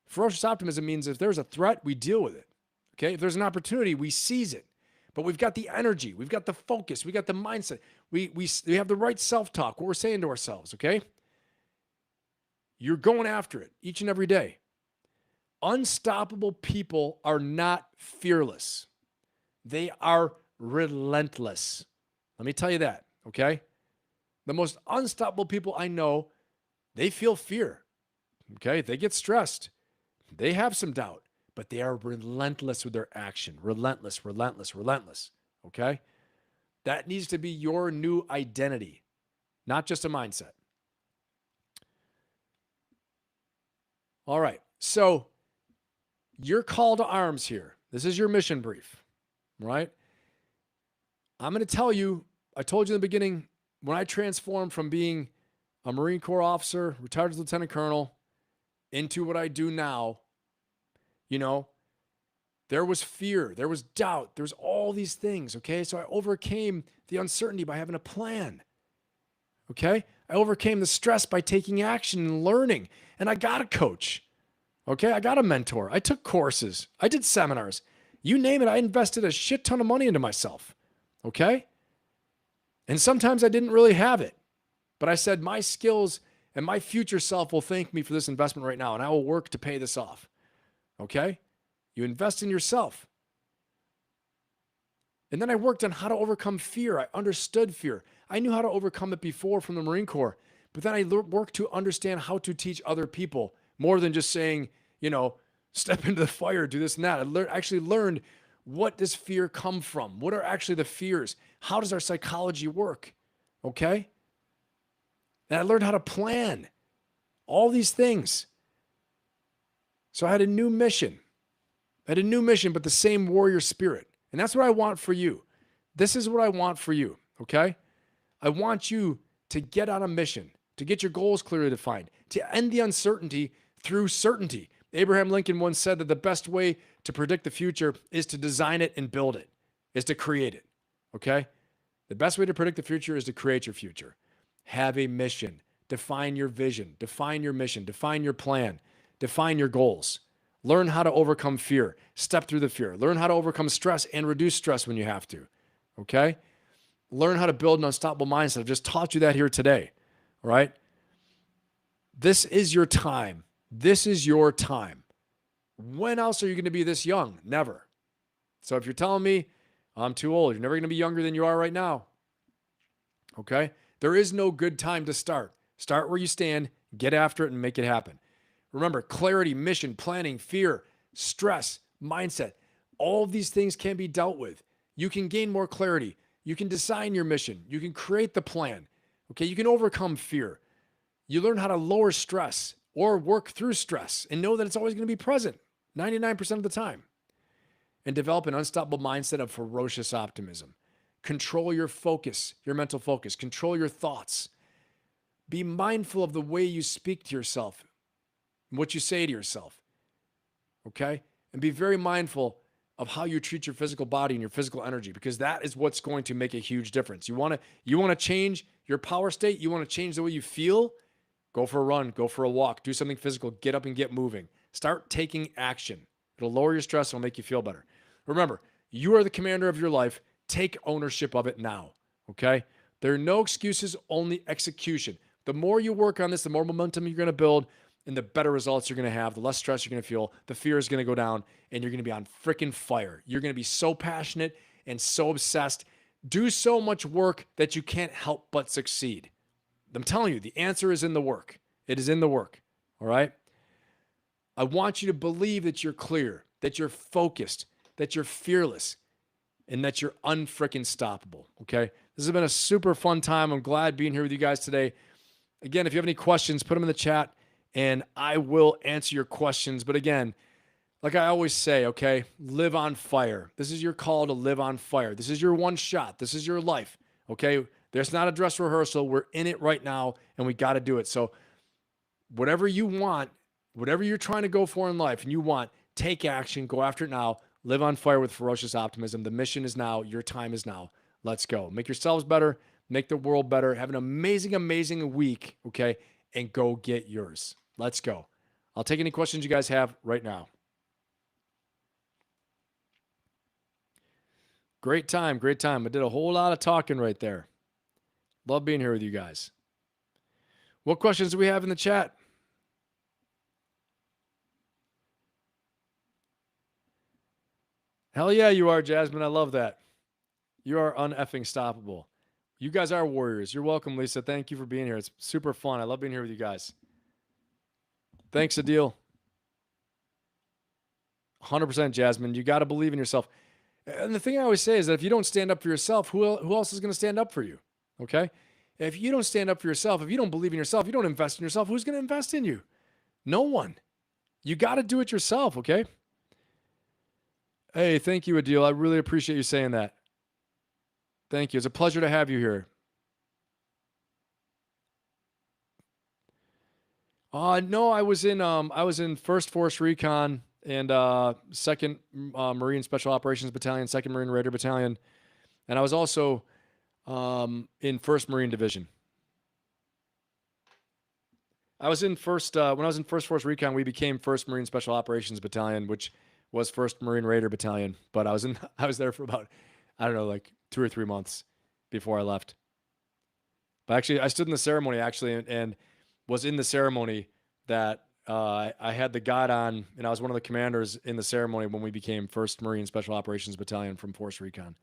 Ferocious optimism means if there's a threat, we deal with it. Okay? If there's an opportunity, we seize it. But we've got the energy. We've got the focus. We've got the mindset. We have the right self-talk, what we're saying to ourselves, okay? You're going after it each and every day. Unstoppable people are not fearless. They are relentless. Let me tell you that, okay? The most unstoppable people I know, they feel fear, okay? They get stressed. They have some doubt, but they are relentless with their action. Relentless, okay? That needs to be your new identity, not just a mindset. All right. So your call to arms here. This is your mission brief, right? I'm going to tell you, I told you in the beginning, when I transformed from being a Marine Corps officer, retired lieutenant colonel, into what I do now, you know, there was fear, there was doubt, there was all these things, okay? So I overcame the uncertainty by having a plan, okay? I overcame the stress by taking action and learning, and I got a coach, okay? I got a mentor. I took courses. I did seminars. You name it, I invested a shit ton of money into myself, okay? And sometimes I didn't really have it, but I said my skills and my future self will thank me for this investment right now, and I will work to pay this off, okay? You invest in yourself. And then I worked on how to overcome fear. I understood fear. I knew how to overcome it before from the Marine Corps, but then I worked to understand how to teach other people more than just saying, you know, step into the fire, do this and that. I actually learned, what does fear come from? What are actually the fears? How does our psychology work? Okay? And I learned how to plan all these things. So I had a new mission. But the same warrior spirit. And that's what I want for you. This is what I want for you, okay? I want you to get on a mission, to get your goals clearly defined, to end the uncertainty through certainty. Abraham Lincoln once said that the best way to predict the future is to design it and build it, is to create it, okay? The best way to predict the future is to create your future. Have a mission. Define your vision. Define your mission. Define your plan. Define your goals. Learn how to overcome fear. Step through the fear. Learn how to overcome stress and reduce stress when you have to, okay? Learn how to build an unstoppable mindset. I've just taught you that here today, all right? This is your time. This is your time. When else are you going to be this young? Never. So if you're telling me I'm too old, you're never going to be younger than you are right now, okay? There is no good time to start. Start where you stand, get after it, and make it happen. Remember, clarity, mission, planning, fear, stress, mindset, all of these things can be dealt with. You can gain more clarity. You can design your mission. You can create the plan. Okay, you can overcome fear. You learn how to lower stress or work through stress and know that it's always going to be present 99% of the time. And develop an unstoppable mindset of ferocious optimism. Control your focus, your mental focus. Control your thoughts. Be mindful of the way you speak to yourself, what you say to yourself, okay? And be very mindful of how you treat your physical body and your physical energy, because that is what's going to make a huge difference. You want to change your power state. You want to change the way you feel. Go for a run, go for a walk, do something physical, get up and get moving. Start taking action. It'll lower your stress. It'll make you feel better. Remember, you are the commander of your life. Take ownership of it now, okay? There are no excuses, only execution. The more you work on this, the more momentum you're going to build, and the better results you're going to have, the less stress you're going to feel, the fear is going to go down, and you're going to be on freaking fire. You're going to be so passionate and so obsessed. Do so much work that you can't help but succeed. I'm telling you, the answer is in the work. It is in the work, all right? I want you to believe that you're clear, that you're focused, that you're fearless, and that you're unfreaking stoppable, okay? This has been a super fun time. I'm glad being here with you guys today. Again, if you have any questions, put them in the chat, and I will answer your questions. But again, like I always say, okay, live on fire. This is your call to live on fire. This is your one shot. This is your life, okay? There's not a dress rehearsal. We're in it right now, and we got to do it. So whatever you want, whatever you're trying to go for in life and you want, take action. Go after it now. Live on fire with ferocious optimism. The mission is now. Your time is now. Let's go. Make yourselves better. Make the world better. Have an amazing, amazing week, okay? And go get yours. Let's go. I'll take any questions you guys have right now. Great time, great time. I did a whole lot of talking right there. Love being here with you guys. What questions do we have in the chat? Hell yeah, you are, Jasmine. I love that. You are uneffing stoppable. You guys are warriors. You're welcome, Lisa. Thank you for being here. It's super fun. I love being here with you guys. Thanks, Adil. 100%, Jasmine. You got to believe in yourself. And the thing I always say is that if you don't stand up for yourself, who else is going to stand up for you? Okay? If you don't stand up for yourself, if you don't believe in yourself, you don't invest in yourself, who's going to invest in you? No one. You got to do it yourself, okay? Hey, thank you, Adil. I really appreciate you saying that. Thank you. It's a pleasure to have you here. No, I was in First Force Recon and Second Marine Special Operations Battalion, Second Marine Raider Battalion, and I was also in First Marine Division. I was in first when I was in First Force Recon. We became First Marine Special Operations Battalion, which was First Marine Raider Battalion. But I was there for about, I don't know, like 2 or 3 months before I left. But actually, I stood in the ceremony and was in the ceremony that I had the God on, and I was one of the commanders in the ceremony when we became First Marine Special Operations Battalion from Force Recon.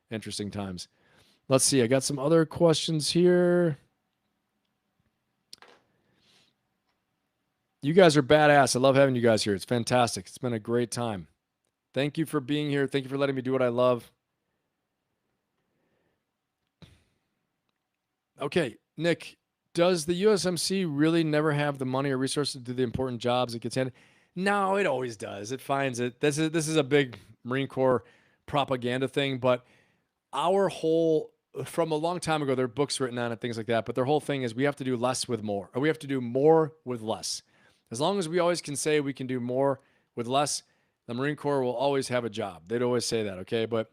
Interesting times. Let's see. I got some other questions here. You guys are badass. I love having you guys here. It's fantastic. It's been a great time. Thank you for being here. Thank you for letting me do what I love. Okay, Nick, does the USMC really never have the money or resources to do the important jobs it gets handed? No, it always does. It finds it. This is a big Marine Corps propaganda thing, but our whole, from a long time ago, there are books written on it, things like that, but their whole thing is we have to do less with more, or we have to do more with less. As long as we always can say we can do more with less, the Marine Corps will always have a job. They'd always say that, okay? But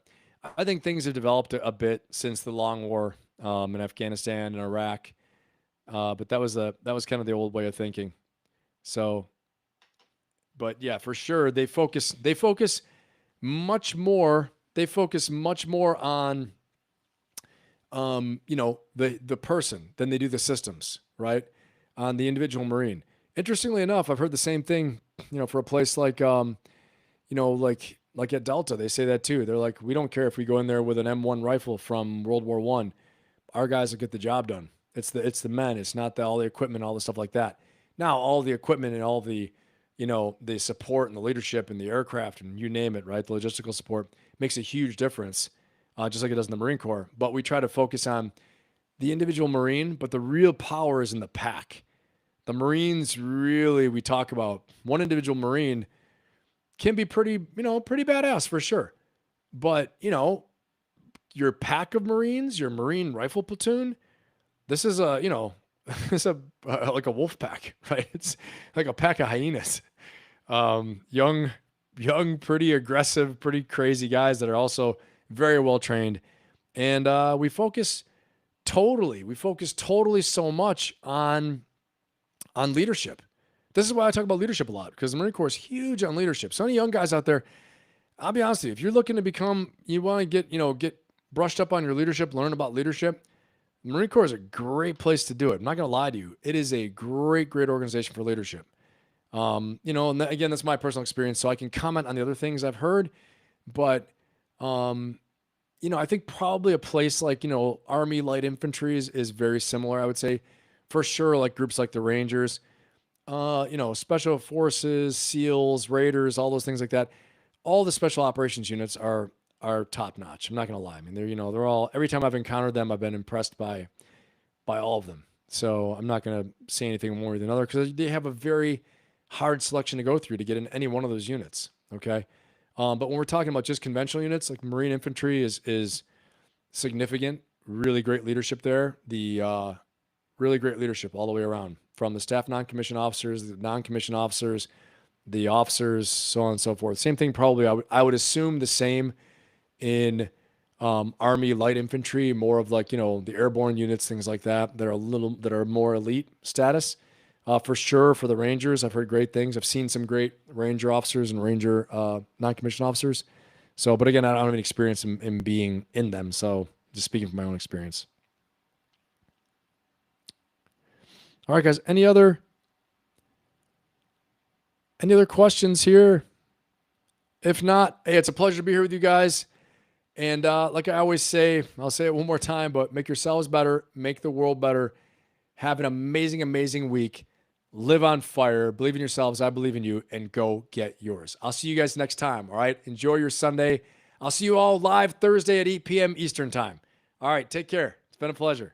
I think things have developed a bit since the long war in Afghanistan and Iraq. But that was kind of the old way of thinking. So, but yeah, for sure, they focus much more. They focus much more on, the person than they do the systems, right? On the individual Marine. Interestingly enough, I've heard the same thing, for a place like, like at Delta, they say that too. They're like, we don't care if we go in there with an M1 rifle from World War I. Our guys will get the job done. It's the men. It's not all the equipment, all the stuff like that. Now, all the equipment and all the, the support and the leadership and the aircraft and you name it, right? The logistical support makes a huge difference, just like it does in the Marine Corps. But we try to focus on the individual Marine, but the real power is in the pack. The Marines really, we talk about one individual Marine can be pretty badass for sure. But, your pack of Marines, your Marine rifle platoon, this is it's like a wolf pack, right? It's like a pack of hyenas. Young, pretty aggressive, pretty crazy guys that are also very well trained. And we focus totally so much on leadership. This is why I talk about leadership a lot, because the Marine Corps is huge on leadership. So many young guys out there, I'll be honest with you, if you're looking to you want to get brushed up on your leadership, learn about leadership, the Marine Corps is a great place to do it. I'm not going to lie to you. It is a great organization for leadership. And again, that's my personal experience, so I can comment on the other things I've heard. But, I think probably a place like, Army Light Infantry is very similar, I would say. For sure, like groups like the Rangers, Special Forces, SEALs, Raiders, all those things like that. All the special operations units are top notch. I'm not going to lie. I mean, they're all, every time I've encountered them, I've been impressed by all of them. So I'm not going to say anything more than another, because they have a very hard selection to go through to get in any one of those units. Okay. But when we're talking about just conventional units, like Marine Infantry is significant, really great leadership there. The, really great leadership all the way around, from the staff non-commissioned officers, the non-commissioned officers, the officers, so on and so forth. Same thing, probably. I would assume the same in Army Light Infantry, more of like, the airborne units, things like that, that are more elite status. For sure, for the Rangers, I've heard great things. I've seen some great Ranger officers and Ranger non-commissioned officers. So, but again, I don't have any experience in being in them. So just speaking from my own experience. All right, guys, any other questions here? If not, hey, it's a pleasure to be here with you guys. And like I always say, I'll say it one more time, but make yourselves better, make the world better. Have an amazing, amazing week. Live on fire. Believe in yourselves. I believe in you, and go get yours. I'll see you guys next time. All right. Enjoy your Sunday. I'll see you all live Thursday at 8 p.m. Eastern time. All right. Take care. It's been a pleasure.